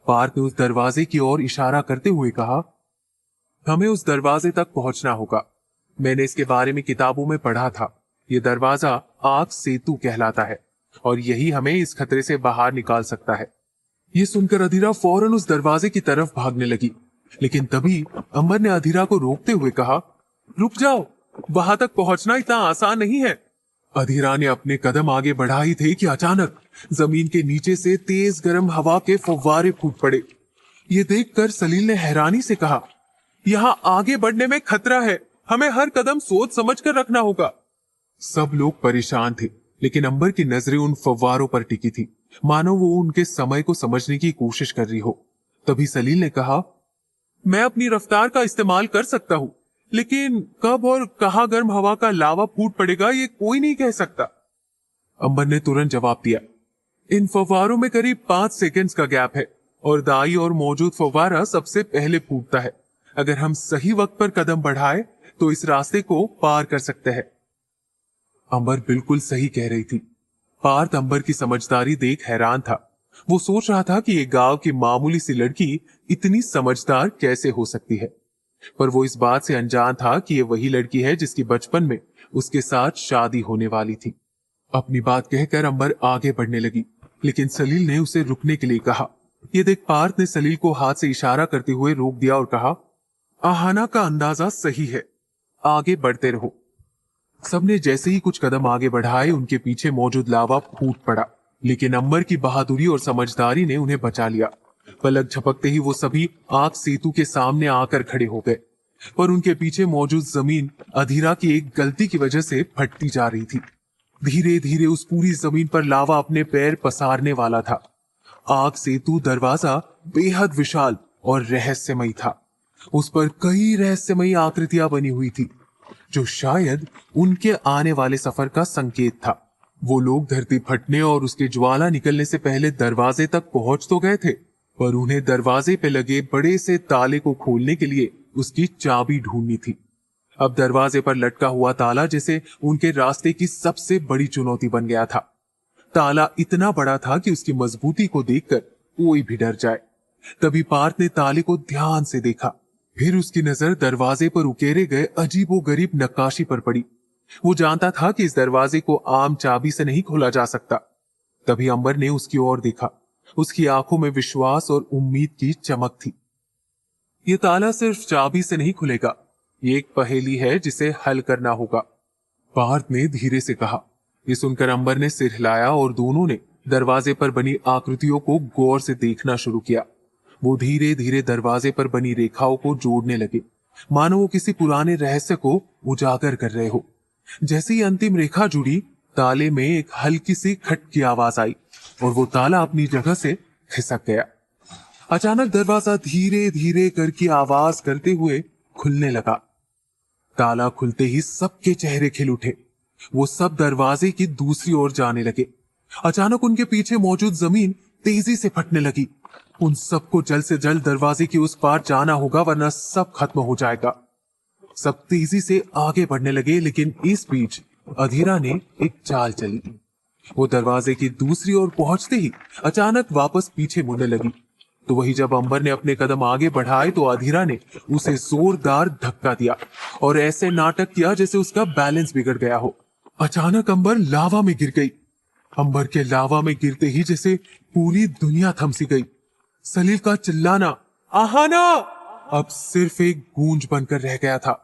पार्थ ने उस दरवाजे की ओर इशारा करते हुए कहा, हमें उस दरवाजे तक पहुंचना होगा। मैंने इसके बारे में किताबों में पढ़ा था। ये दरवाजा आग सेतु कहलाता है और यही हमें इस खतरे से बाहर निकाल सकता है। ये सुनकर अधीरा फौरन उस दरवाजे की तरफ भागने लगी, लेकिन तभी अंबर ने अधीरा को रोकते हुए कहा, रुक जाओ, वहां तक पहुंचना इतना आसान नहीं है। अधीरा ने अपने कदम आगे बढ़ा ही थे कि अचानक जमीन के नीचे से तेज गर्म हवा के फव्वारे फूट पड़े। ये देखकर सलील ने हैरानी से कहा, यहाँ आगे बढ़ने में खतरा है, हमें हर कदम सोच समझ कर रखना होगा। सब लोग परेशान थे, लेकिन अंबर की नजरें उन फव्वारों पर टिकी थी, मानो वो उनके समय को समझने की कोशिश कर रही हो। तभी सलील ने कहा, मैं अपनी रफ्तार का इस्तेमाल कर सकता हूं, लेकिन कब और कहां गर्म हवा का लावा फूट पड़ेगा ये कोई नहीं कह सकता। अंबर ने तुरंत जवाब दिया, इन फव्वारों में करीब 5 सेकंड्स का गैप है और दाई और मौजूद फव्वारा सबसे पहले फूटता है। अगर हम सही वक्त पर कदम बढ़ाए तो इस रास्ते को पार कर सकते हैं। अंबर बिल्कुल सही कह रही थी। पार्थ अंबर की समझदारी देख हैरान था। वो सोच रहा था कि एक गांव की मामूली सी लड़की इतनी समझदार कैसे हो सकती है, पर वो इस बात से अनजान था कि ये वही लड़की है जिसकी बचपन में उसके साथ शादी होने वाली थी। अपनी बात कहकर अंबर आगे बढ़ने लगी, लेकिन सलील ने उसे रुकने के लिए कहा। ये देख पार्थ ने सलील को हाथ से इशारा करते हुए रोक दिया और कहा, आहाना का अंदाजा सही है, आगे बढ़ते रहो। सबने जैसे ही कुछ कदम आगे बढ़ाए उनके पीछे मौजूद लावा फूट पड़ा, लेकिन अंबर की बहादुरी और समझदारी ने उन्हें बचा लिया। पलक झपकते ही वो सभी आग सेतु के सामने आकर खड़े हो गए, पर उनके पीछे मौजूद जमीन अधीरा की एक गलती की वजह से फटती जा रही थी। धीरे धीरे उस पूरी जमीन पर लावा अपने पैर पसारने वाला था। आग सेतु दरवाजा बेहद विशाल और रहस्यमयी था। उस पर कई रहस्यमयी आकृतियां बनी हुई थी, जो शायद उनके आने वाले सफर का संकेत था। वो लोग धरती फटने और उसके ज्वाला निकलने से पहले दरवाजे तक पहुंच तो गए थे, पर उन्हें दरवाजे पे लगे बड़े से ताले को खोलने के लिए उसकी चाबी ढूंढनी थी। अब दरवाजे पर लटका हुआ ताला जैसे उनके रास्ते की सबसे बड़ी चुनौती बन गया था। ताला इतना बड़ा था कि उसकी मजबूती को देखकर कोई भी डर जाए। तभी पार्थ ने ताले को ध्यान से देखा, फिर उसकी नजर दरवाजे पर उकेरे गए अजीबोगरीब नक्काशी पर पड़ी। वो जानता था कि इस दरवाजे को आम चाबी से नहीं खोला जा सकता। तभी अंबर ने उसकी ओर देखा। उसकी आंखों में विश्वास और उम्मीद की चमक थी। ये ताला सिर्फ चाबी से नहीं खुलेगा, ये एक पहेली है जिसे हल करना होगा, पार्थ ने धीरे से कहा। ये सुनकर अंबर ने सिर हिलाया और दोनों ने दरवाजे पर बनी आकृतियों को गौर से देखना शुरू किया। वो धीरे धीरे दरवाजे पर बनी रेखाओं को जोड़ने लगे, मानो वो किसी पुराने रहस्य को उजागर कर रहे हो। जैसे ही अंतिम रेखा जुड़ी, ताले में एक हल्की सी खट की आवाज आई और वो ताला अपनी जगह से खिसक गया। अचानक दरवाजा धीरे धीरे करके आवाज करते हुए खुलने लगा। ताला खुलते ही सबके चेहरे खिल उठे। वो सब दरवाजे की दूसरी ओर जाने लगे। अचानक उनके पीछे मौजूद जमीन तेजी से फटने लगी। उन सबको जल्द से जल्द दरवाजे की उस पार जाना होगा, वरना सब खत्म हो जाएगा। सब तेजी से आगे बढ़ने लगे, लेकिन इस बीच अधीरा ने एक चाल चली। वो दरवाजे की दूसरी ओर पहुंचते ही अचानक वापस पीछे मुड़ने लगी। तो वही जब अंबर ने अपने कदम आगे बढ़ाए तो अधीरा ने उसे जोरदार धक्का दिया और ऐसे नाटक किया जैसे उसका बैलेंस बिगड़ गया हो। अचानक अंबर लावा में गिर गई। अंबर के लावा में गिरते ही जैसे पूरी दुनिया थमसी गई। सलील का चिल्लाना, आहाना, अब सिर्फ एक गूंज बनकर रह गया था।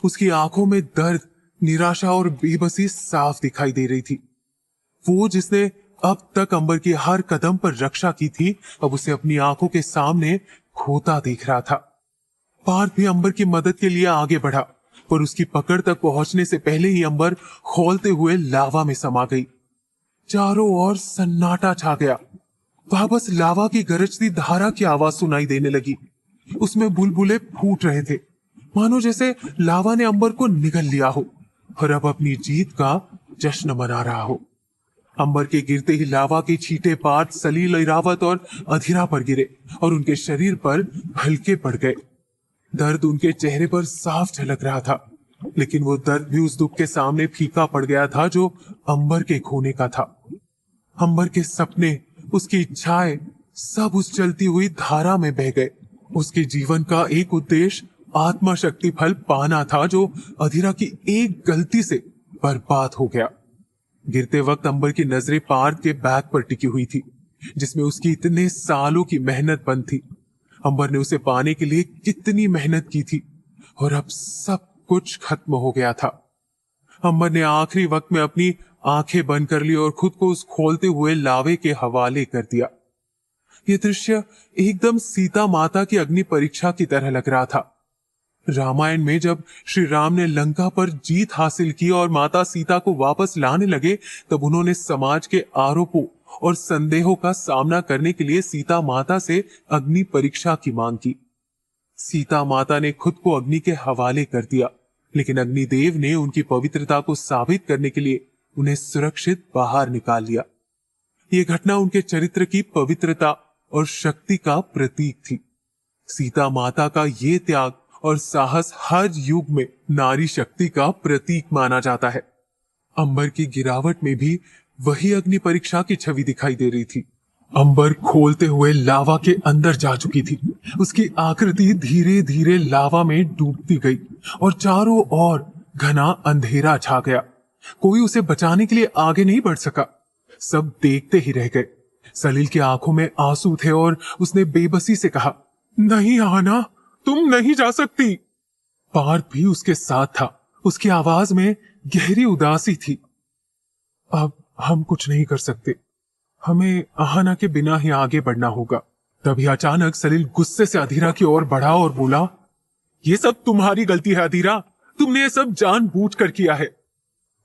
उसकी आंखों में दर्द, निराशा और बेबसी साफ दिखाई दे रही थी। वो जिसने अब तक अंबर की हर कदम पर रक्षा की थी, अब उसे अपनी आंखों के सामने खोता देख रहा था। पार्थ भी अंबर की मदद के लिए आगे बढ़ा, पर उसकी पकड़ तक पहुंचने से पहले ही अंबर खौलते हुए लावा में समा गई। चारों ओर सन्नाटा छा गया। वहां बस लावा की गरजती धारा की आवाज सुनाई देने लगी। उसमें बुलबुले फूट रहे थे, मानो जैसे लावा ने अंबर को निगल लिया हो और अब अपनी जीत का जश्न मना रहा हो। अंबर के गिरते ही लावा के छींटे पार्थ, सलील, इरावत और अधीरा पर गिरे और उनके शरीर पर हल्के पड़ गए। दर्द उनके चेहरे पर साफ झलक रहा था, लेकिन वो दर्द भी उस दुख के सामने फीका पड़ गया था जो अंबर के खोने का था। अंबर के सपने, उसकी इच्छाएं सब उस चलती हुई धारा में बह गए। उसके जीवन का एक उद्देश्य आत्मा शक्ति फल पाना था, जो अधीरा की एक गलती से बर्बाद हो गया। गिरते वक्त अंबर की नजरें पार्थ के बैग पर टिकी हुई थी, जिसमें उसकी इतने सालों की मेहनत बंद थी। अंबर ने उसे पाने के लिए कितनी मेहनत की थी और अब सब कुछ खत्म हो गया था। अंबर ने आखिरी वक्त में अपनी आंखें बंद कर ली और खुद को उस खोलते हुए लावे के हवाले कर दिया। यह दृश्य एकदम सीता माता की अग्नि परीक्षा की तरह लग रहा था। रामायण में जब श्री राम ने लंका पर जीत हासिल की और माता सीता को वापस लाने लगे, तब उन्होंने समाज के आरोपों और संदेहों का सामना करने के लिए सीता माता से अग्नि परीक्षा की मांग की। सीता माता ने खुद को अग्नि के हवाले कर दिया, लेकिन अग्निदेव ने उनकी पवित्रता को साबित करने के लिए उन्हें सुरक्षित बाहर निकाल लिया। यह घटना उनके चरित्र की पवित्रता और शक्ति का प्रतीक थी। सीता माता का ये त्याग और साहस हर युग में नारी शक्ति का प्रतीक माना जाता है। अंबर की गिरावट में भी वही अग्नि परीक्षा की छवि दिखाई दे रही थी। अंबर खोलते हुए लावा के अंदर जा चुकी थी। उसकी आकृति धीरे धीरे लावा में डूबती गई और चारों ओर घना अंधेरा छा गया। कोई उसे बचाने के लिए आगे नहीं बढ़ सका। सब देखते ही रह गए। सलील की आंखों में आंसू थे और उसने बेबसी से कहा, नहीं आना, तुम नहीं जा सकती। पार्थ भी उसके साथ था। उसकी आवाज में गहरी उदासी थी। अब हम कुछ नहीं कर सकते, हमें आहाना के बिना ही आगे बढ़ना होगा। तभी अचानक सलील गुस्से से अधीरा की ओर बढ़ा और बोला, ये सब तुम्हारी गलती है अधीरा, तुमने ये सब जानबूझकर किया है।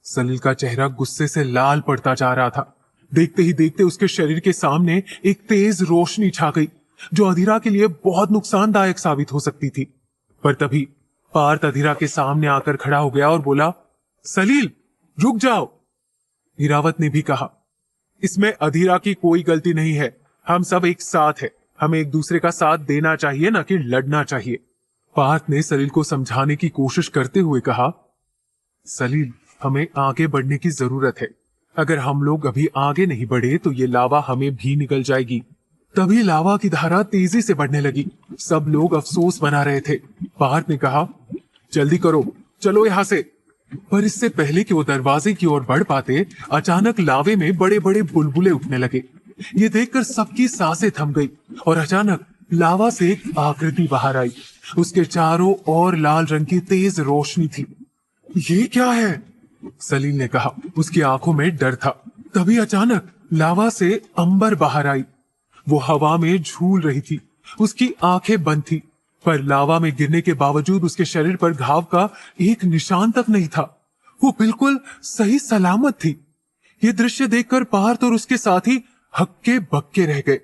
सलील का चेहरा गुस्से से लाल पड़ता जा रहा था। देखते ही देखते उसके शरीर के सामने एक तेज रोशनी छा गई, जो अधीरा के लिए बहुत नुकसानदायक साबित हो सकती थी। पर तभी पार्थ अधीरा के सामने आकर खड़ा हो गया और बोला, सलील रुक जाओ। हीरावत ने भी कहा, इसमें अधीरा की कोई गलती नहीं है, हम सब एक साथ हैं, हमें एक दूसरे का साथ देना चाहिए, न कि लड़ना चाहिए। पार्थ ने सलील को समझाने की कोशिश करते हुए कहा, सलील हमें आगे बढ़ने की जरूरत है। अगर हम लोग अभी आगे नहीं बढ़े तो ये लावा हमें भी निकल जाएगी। तभी लावा की धारा तेजी से बढ़ने लगी। सब लोग अफसोस बना रहे थे। पार्थ ने कहा, जल्दी करो, चलो यहां से। पर इससे पहले कि वो दरवाजे की ओर बढ़ पाते, अचानक लावे में बड़े बड़े बुलबुले उठने लगे। ये देखकर सबकी सांसें थम गई और अचानक लावा से एक आकृति बाहर आई। उसके चारों ओर लाल रंग की तेज रोशनी थी। ये क्या है? सलील ने कहा। उसकी आंखों में डर था। तभी अचानक लावा से अंबर बाहर आई। वो हवा में झूल रही थी। उसकी आंखें बंद थी, पर लावा में गिरने के बावजूद उसके शरीर पर घाव का एक निशान तक नहीं था। वो बिल्कुल सही सलामत थी। ये दृश्य देखकर पार्थ और उसके साथी हक्के बक्के रह गए।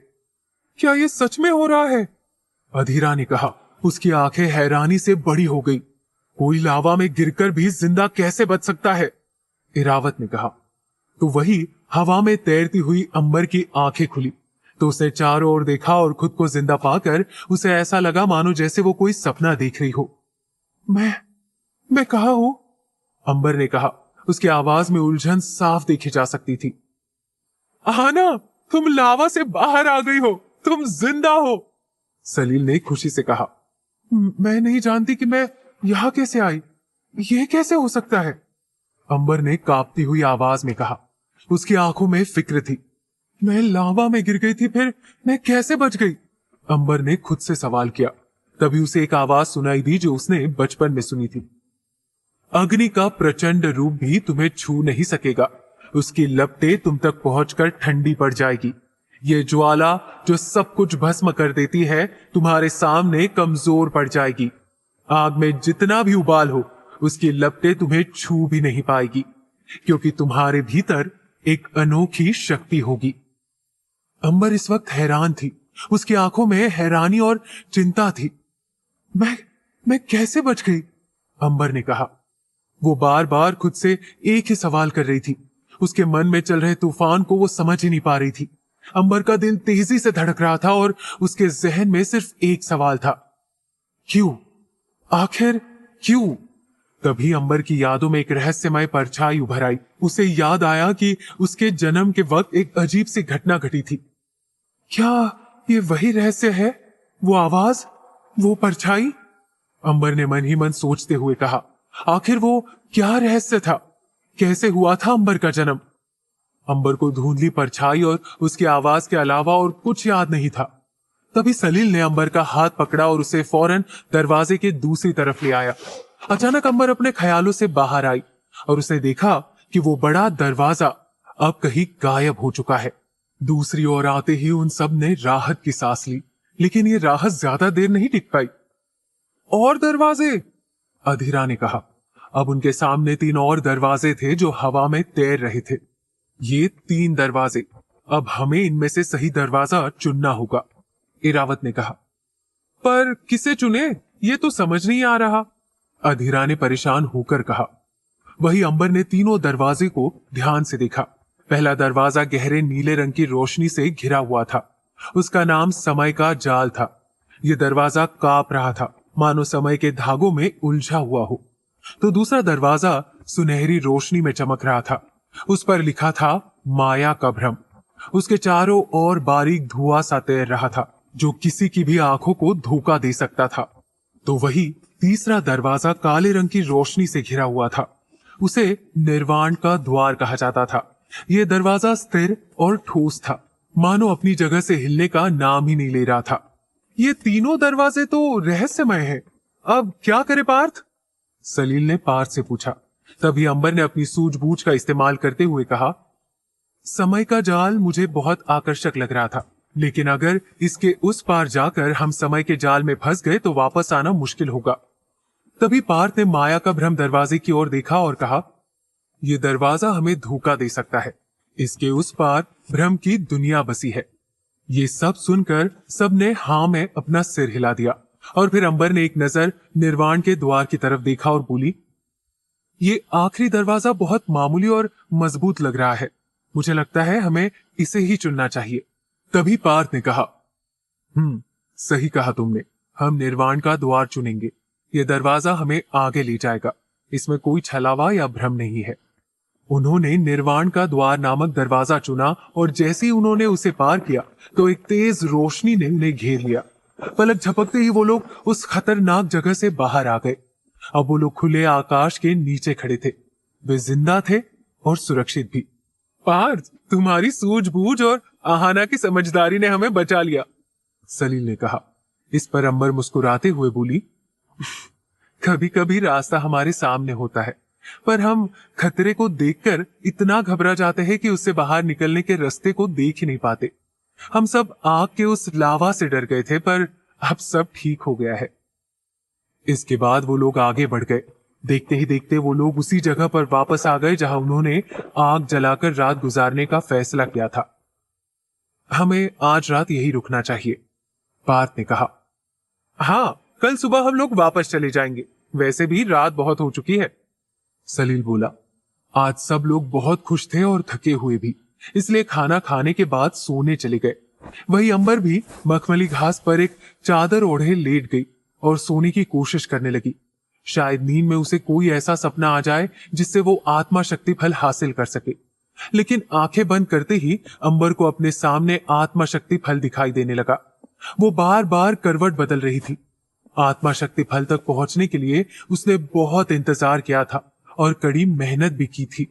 क्या ये सच में हो रहा है? अधीरा ने कहा। उसकी आंखें हैरानी से बड़ी हो गई। कोई लावा में गिरकर भी जिंदा कैसे बच सकता है? इरावत ने कहा। तो वही हवा में तैरती हुई अंबर की आंखें खुली तो उसने चारों ओर देखा और खुद को जिंदा पाकर उसे ऐसा लगा मानो जैसे वो कोई सपना देख रही हो। मैं कहाँ हूं? अंबर ने कहा। उसकी आवाज में उलझन साफ देखी जा सकती थी। आना, तुम लावा से बाहर आ गई हो, तुम जिंदा हो। सलील ने खुशी से कहा। मैं नहीं जानती कि मैं यहां कैसे आई, ये कैसे हो सकता है? अंबर ने कांपती हुई आवाज में कहा। उसकी आंखों में फिक्र थी। मैं लावा में गिर गई थी, फिर मैं कैसे बच गई? अंबर ने खुद से सवाल किया। तभी उसे एक आवाज सुनाई दी जो उसने बचपन में सुनी थी। अग्नि का प्रचंड रूप भी तुम्हें छू नहीं सकेगा, उसकी लपटें तुम तक पहुंचकर ठंडी पड़ जाएगी। ये ज्वाला जो सब कुछ भस्म कर देती है, तुम्हारे सामने कमजोर पड़ जाएगी। आग में जितना भी उबाल हो, उसकी लपटें तुम्हें छू भी नहीं पाएगी, क्योंकि तुम्हारे भीतर एक अनोखी शक्ति होगी। अंबर इस वक्त हैरान थी। उसकी आंखों में हैरानी और चिंता थी। मैं कैसे बच गई? अंबर ने कहा। वो बार बार खुद से एक ही सवाल कर रही थी। उसके मन में चल रहे तूफान को वो समझ ही नहीं पा रही थी। अंबर का दिल तेजी से धड़क रहा था और उसके जहन में सिर्फ एक सवाल था, क्यों? आखिर क्यों? तभी अंबर की यादों में एक रहस्यमय परछाई उभर आई। उसे याद आया कि उसके जन्म के वक्त एक अजीब सी घटना घटी थी। क्या ये वही रहस्य है? वो आवाज, वो परछाई? अंबर ने मन ही मन सोचते हुए कहा, आखिर वो क्या रहस्य था? कैसे हुआ था अंबर का जन्म? अंबर को धुंधली परछाई और उसकी आवाज के अलावा और कुछ याद नहीं था। तभी सलील ने अंबर का हाथ पकड़ा और उसे फौरन दरवाजे के दूसरी तरफ ले आया। अचानक अंबर अपने ख्यालों से बाहर आई और उसने देखा कि वो बड़ा दरवाजा अब कहीं गायब हो चुका है। दूसरी ओर आते ही उन सब ने राहत की सांस ली, लेकिन ये राहत ज्यादा देर नहीं टिक पाई। और दरवाजे, अधीरा ने कहा। अब उनके सामने 3 और दरवाजे थे जो हवा में तैर रहे थे। ये 3 दरवाजे, अब हमें इनमें से सही दरवाजा चुनना होगा, इरावत ने कहा। पर किसे चुने, ये तो समझ नहीं आ रहा, अधीरा ने परेशान होकर कहा। वही अंबर ने तीनों दरवाजे को ध्यान से देखा। पहला दरवाजा गहरे नीले रंग की रोशनी से घिरा हुआ था। उसका नाम समय का जाल था। यह दरवाजा कांप रहा था, मानो समय के धागों में उलझा हुआ हो। तो दूसरा दरवाजा सुनहरी रोशनी में चमक रहा था। उस पर लिखा था माया का भ्रम। उसके चारों ओर बारीक धुआं सा तैर रहा था, जो किसी की भी आंखों को धोखा दे सकता था। तो वही तीसरा दरवाजा काले रंग की रोशनी से घिरा हुआ था। उसे निर्वाण का द्वार कहा जाता था। यह दरवाजा स्थिर और ठोस था, मानो अपनी जगह से हिलने का नाम ही नहीं ले रहा था। ये तीनों दरवाजे तो रहस्यमय है, अब क्या करे पार्थ? सलील ने पार्थ से पूछा। तभी अंबर ने अपनी सूझबूझ का इस्तेमाल करते हुए कहा, समय का जाल मुझे बहुत आकर्षक लग रहा था, लेकिन अगर इसके उस पार जाकर हम समय के जाल में फंस गए तो वापस आना मुश्किल होगा। तभी पार्थ ने माया का भ्रम दरवाजे की ओर देखा और कहा, यह दरवाजा हमें धोखा दे सकता है। इसके उस पार भ्रम की दुनिया बसी है। ये सब सुनकर सबने हाँ में अपना सिर हिला दिया और फिर अंबर ने एक नजर निर्वाण के द्वार की तरफ देखा और बोली, ये आखिरी दरवाजा बहुत मामूली और मजबूत लग रहा है। मुझे लगता है हमें इसे ही चुनना चाहिए। तभी पार्थ ने कहा, सही कहा तुमने, हम निर्वाण का द्वार चुनेंगे। यह दरवाजा हमें आगे ले जाएगा, इसमें कोई छलावा या भ्रम नहीं है। उन्होंने निर्वाण का द्वार नामक दरवाजा चुना और जैसे ही उन्होंने उसे पार किया तो एक तेज रोशनी ने उन्हें घेर लिया। पलक झपकते ही वो लोग उस खतरनाक जगह से बाहर आ गए। अब वो लोग खुले आकाश के नीचे खड़े थे। वे जिंदा थे और सुरक्षित भी। पार्थ, तुम्हारी सूझबूझ और आहाना की समझदारी ने हमें बचा लिया, सलील ने कहा। इस पर अंबर मुस्कुराते हुए बोली, कभी कभी रास्ता हमारे सामने होता है, पर हम खतरे को देखकर इतना घबरा जाते हैं कि उससे बाहर निकलने के रास्ते को देख ही नहीं पाते। हम सब आग के उस लावा से डर गए थे, पर अब सब ठीक हो गया है। इसके बाद वो लोग आगे बढ़ गए। देखते ही देखते वो लोग उसी जगह पर वापस आ गए जहां उन्होंने आग जलाकर रात गुजारने का फैसला किया था। हमें आज रात यही रुकना चाहिए, पार्थ ने कहा। हाँ, कल सुबह हम लोग वापस चले जाएंगे, वैसे भी रात बहुत हो चुकी है, सलील बोला। आज सब लोग बहुत खुश थे और थके हुए भी, इसलिए खाना खाने के बाद सोने चले गए। वही अंबर भी मखमली घास पर एक चादर ओढ़े लेट गई और सोने की कोशिश करने लगी। शायद नींद में उसे कोई ऐसा सपना आ जाए जिससे वो आत्मा शक्ति फल हासिल कर सके। लेकिन आंखें बंद करते ही अंबर को अपने सामने आत्मा शक्ति फल दिखाई देने लगा। वो बार बार करवट बदल रही थी। आत्मा शक्ति फल तक पहुंचने के लिए उसने बहुत इंतजार किया था और कड़ी मेहनत भी की थी।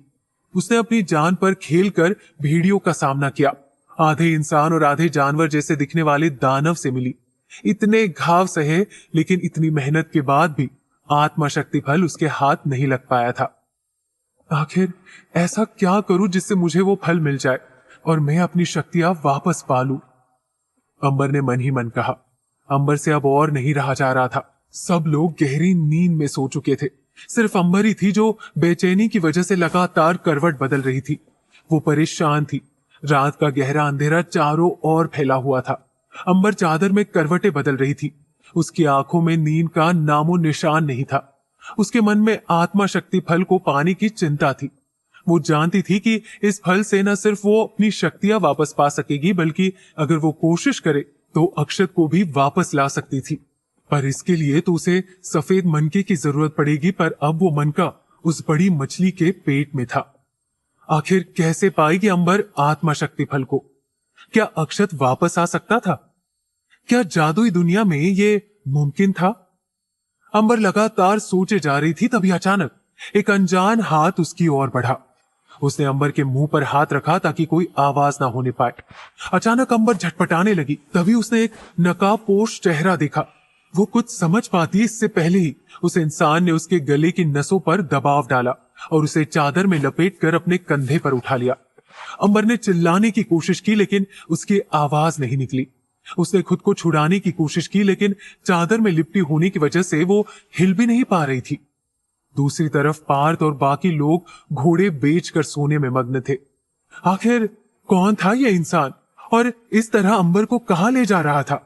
उसने अपनी जान पर खेलकर भेड़ियों का सामना किया। आधे इंसान और आधे जानवर जैसे दिखने वाले दानव से मिली। इतने घाव सहे, लेकिन इतनी मेहनत के बाद भी आत्मा शक्ति फल उसके हाथ नहीं लग पाया था। आखिर ऐसा क्या करूं जिससे मुझे वो फल मिल जाए और मैं अपनी शक्तियां वापस पा लूं, अंबर ने मन ही मन कहा। अंबर से अब और नहीं रहा जा रहा था। सब लोग गहरी नींद में सो चुके थे। सिर्फ अंबर ही थी जो बेचैनी की वजह से लगातार करवट बदल रही थी। वो परेशान थी। रात का गहरा अंधेरा चारों ओर फैला हुआ था। अंबर चादर में करवटें बदल रही थी। उसकी आंखों में नींद का नामो निशान नहीं था। उसके मन में आत्मा शक्ति फल को पाने की चिंता थी। वो जानती थी कि इस फल से न सिर्फ वो अपनी शक्तियां वापस पा सकेगी, बल्कि अगर वो कोशिश करे तो अक्षत को भी वापस ला सकती थी। पर इसके लिए तो उसे सफेद मनके की जरूरत पड़ेगी, पर अब वो मनका उस बड़ी मछली के पेट में था। आखिर कैसे पाएगी अंबर आत्मा शक्ति फल को? क्या अक्षत वापस आ सकता था? क्या जादुई दुनिया में ये मुमकिन था? अंबर लगातार सोचे जा रही थी, तभी अचानक एक अनजान हाथ उसकी ओर बढ़ा। उसने अंबर के मुंह पर हाथ रखा ताकि कोई आवाज ना होने पाए। अचानक अंबर झटपटाने लगी। तभी उसने एक नकाबपोश चेहरा देखा। वो कुछ समझ पाती इससे पहले ही उस इंसान ने उसके गले की नसों पर दबाव डाला और उसे चादर में लपेटकर अपने कंधे पर उठा लिया। अंबर ने चिल्लाने की कोशिश की लेकिन उसकी आवाज नहीं निकली। उसने खुद को छुड़ाने की कोशिश की लेकिन चादर में लिपटी होने की वजह से वो हिल भी नहीं पा रही थी। दूसरी तरफ पार्थ और बाकी लोग घोड़े बेचकर सोने में मग्न थे। आखिर कौन था यह इंसान और इस तरह अंबर को कहां ले जा रहा था?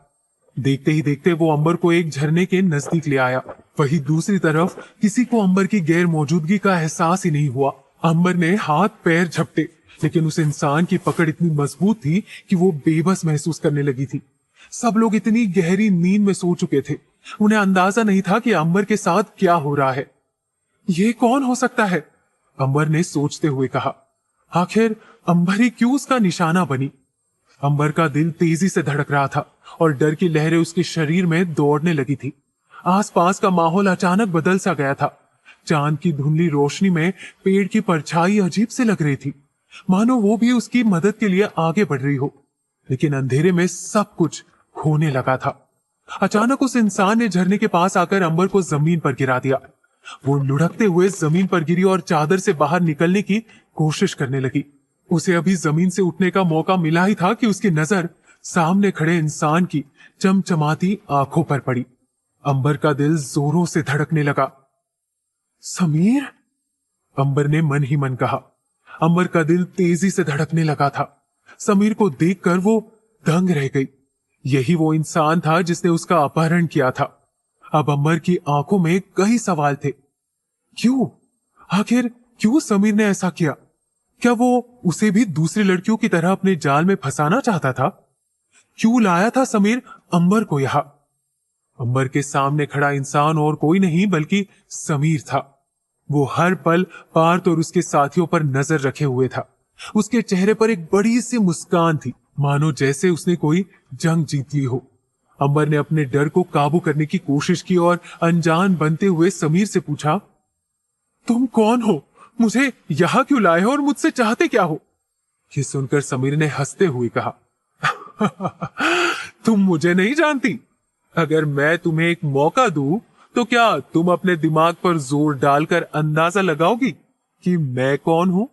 देखते ही देखते वो अंबर को एक झरने के नजदीक ले आया। वहीं दूसरी तरफ किसी को अंबर की गैर मौजूदगी का एहसास ही नहीं हुआ। अंबर ने हाथ पैर झपटे लेकिन उस इंसान की पकड़ इतनी मजबूत थी कि वो बेबस महसूस करने लगी थी। सब लोग इतनी गहरी नींद में सो चुके थे। उन्हें अंदाजा नहीं था कि अंबर के साथ क्या हो रहा है। ये कौन हो सकता है? अंबर ने सोचते हुए कहा। आखिर अंबर ही क्यों उसका निशाना बनी? अंबर का दिल तेजी से धड़क रहा था और डर की लहरें उसके शरीर में दौड़ने लगी थी। आसपास का माहौल अचानक बदल सा गया था। चांद की धुंधली रोशनी में पेड़ की परछाई अजीब से लग रही थी, मानो वो भी उसकी मदद के लिए आगे बढ़ रही हो। लेकिन अंधेरे में सब कुछ होने लगा था। अचानक उस इंसान ने झरने के पास आकर अंबर को जमीन पर गिरा दिया। वो लुढ़कते हुए जमीन पर गिरी और चादर से बाहर निकलने की कोशिश करने लगी। उसे अभी जमीन से उठने का मौका मिला ही था कि उसकी नजर सामने खड़े इंसान की चमचमाती आंखों पर पड़ी। अंबर का दिल जोरों से धड़कने लगा। समीर? अंबर ने मन ही मन कहा। अंबर का दिल तेजी से धड़कने लगा था। समीर को देखकर वो दंग रह गई। यही वो इंसान था जिसने उसका अपहरण किया था। अब अंबर की आंखों में कई सवाल थे। क्यों? आखिर क्यों समीर ने ऐसा किया? क्या वो उसे भी दूसरी लड़कियों की तरह अपने जाल में फंसाना चाहता था? क्यों लाया था समीर अंबर को यहां? अंबर के सामने खड़ा इंसान और कोई नहीं बल्कि समीर था। वो हर पल पार्थ और उसके साथियों पर नजर रखे हुए था। उसके चेहरे पर एक बड़ी सी मुस्कान थी, मानो जैसे उसने कोई जंग जीत ली हो। अंबर ने अपने डर को काबू करने की कोशिश की और अनजान बनते हुए समीर से पूछा, तुम कौन हो? मुझे यहां क्यों लाए हो और मुझसे चाहते क्या हो? ये सुनकर समीर ने हंसते हुए कहा, तुम मुझे नहीं जानती। अगर मैं तुम्हें एक मौका दूं तो क्या तुम अपने दिमाग पर जोर डालकर अंदाजा लगाओगी कि मैं कौन हूं?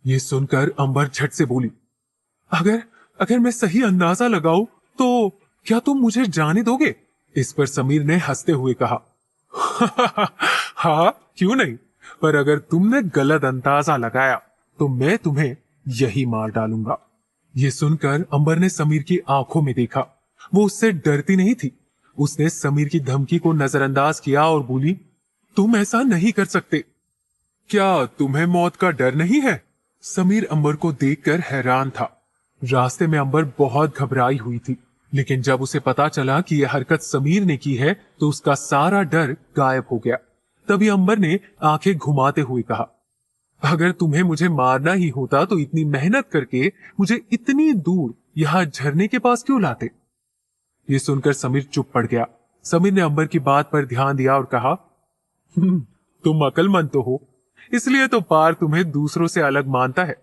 ये सुनकर अंबर झट से बोली, अगर अगर मैं सही अंदाजा लगाऊं तो क्या तुम मुझे जाने दोगे? इस पर समीर ने हंसते हुए कहा, हाँ क्यों नहीं, पर अगर तुमने गलत अंदाजा लगाया तो मैं तुम्हें यही मार डालूंगा। ये सुनकर अंबर ने समीर की आंखों में देखा। वो उससे डरती नहीं थी। उसने समीर की धमकी को नजरअंदाज किया और बोली, तुम ऐसा नहीं कर सकते। क्या तुम्हें मौत का डर नहीं है? समीर अंबर को देखकर हैरान था। रास्ते में अंबर बहुत घबराई हुई थी, लेकिन जब उसे पता चला कि यह हरकत समीर ने की है तो उसका सारा डर गायब हो गया। तभी अंबर ने आंखें घुमाते हुए कहा, अगर तुम्हें मुझे मारना ही होता तो इतनी मेहनत करके मुझे इतनी दूर यहां झरने के पास क्यों लाते? ये सुनकर समीर चुप पड़ गया। समीर ने अंबर की बात पर ध्यान दिया और कहा, तुम अक्लमंद तो हो, इसलिए तो पार तुम्हें दूसरों से अलग मानता है,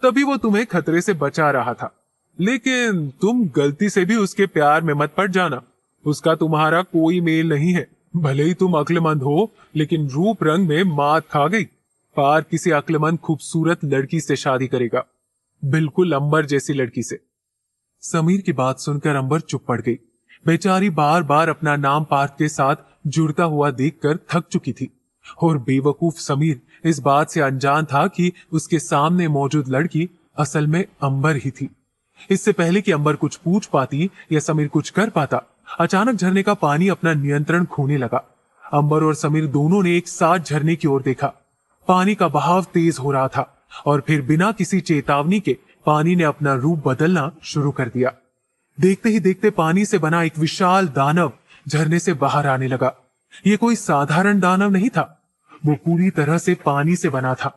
तभी वो तुम्हें खतरे से बचा रहा था। लेकिन तुम गलती से भी उसके प्यार में मत पड़ जाना। उसका तुम्हारा कोई मेल नहीं है। भले ही तुम अक्लमंद हो, लेकिन रूप रंग में मात खा गई। पार किसी अक्लमंद खूबसूरत लड़की से शादी करेगा, बिल्कुल अंबर जैसी लड़की से। समीर की बात सुनकर अंबर चुप पड़ गई। बेचारी बार बार अपना नाम पार्थ के साथ जुड़ता हुआ देखकर थक चुकी थी और बेवकूफ समीर इस बात से अनजान था कि उसके सामने मौजूद लड़की असल में अंबर ही थी। इससे पहले कि अंबर कुछ पूछ पाती या समीर कुछ कर पाता, अचानक झरने का पानी अपना नियंत्रण खोने लगा। अंबर और समीर दोनों ने एक साथ झरने की ओर देखा। पानी का बहाव तेज हो रहा था और फिर बिना किसी चेतावनी के पानी ने अपना रूप बदलना शुरू कर दिया। देखते ही देखते पानी से बना एक विशाल दानव झरने से बाहर आने लगा। ये कोई साधारण दानव नहीं था, वो पूरी तरह से पानी से बना था,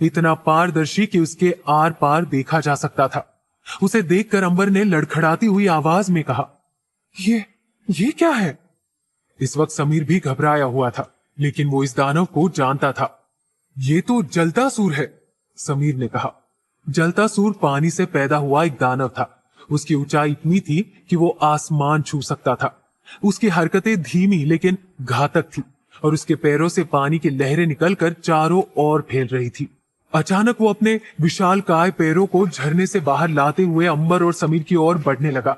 इतना पारदर्शी कि उसके आर पार देखा जा सकता था। उसे देखकर अंबर ने लड़खड़ाती हुई आवाज में कहा, ये क्या है? इस वक्त समीर भी घबराया हुआ था, लेकिन वो इस दानव को जानता था। ये तो जलतासूर है, समीर ने कहा। जलतासूर पानी से पैदा हुआ एक दानव था। उसकी ऊंचाई इतनी थी कि वो आसमान छू सकता था। उसकी हरकतें धीमी लेकिन घातक थी और उसके पैरों से पानी की लहरें निकलकर चारों ओर फैल रही थी। अचानक वो अपने विशालकाय पैरों को झरने से बाहर लाते हुए अंबर और समीर की ओर बढ़ने लगा।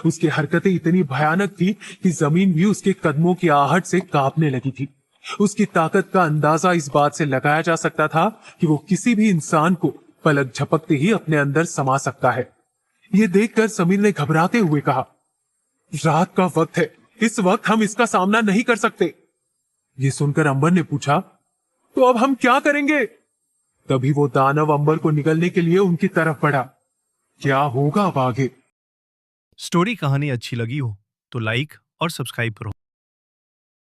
उसकी हरकतें इतनी भयानक थी कि जमीन भी उसके कदमों की आहट से कांपने लगी थी। उसकी ताकत का अंदाजा इस बात से लगाया जा सकता था कि वो किसी भी इंसान को पलक झपकते ही अपने अंदर समा सकता है। ये देखकर समीर ने घबराते हुए कहा, रात का वक्त है, इस वक्त हम इसका सामना नहीं कर सकते। ये सुनकर अंबर ने पूछा, तो अब हम क्या करेंगे? तभी वो दानव अंबर को निगलने के लिए उनकी तरफ बढ़ा। क्या होगा अब आगे? स्टोरी कहानी अच्छी लगी हो तो लाइक और सब्सक्राइब करो।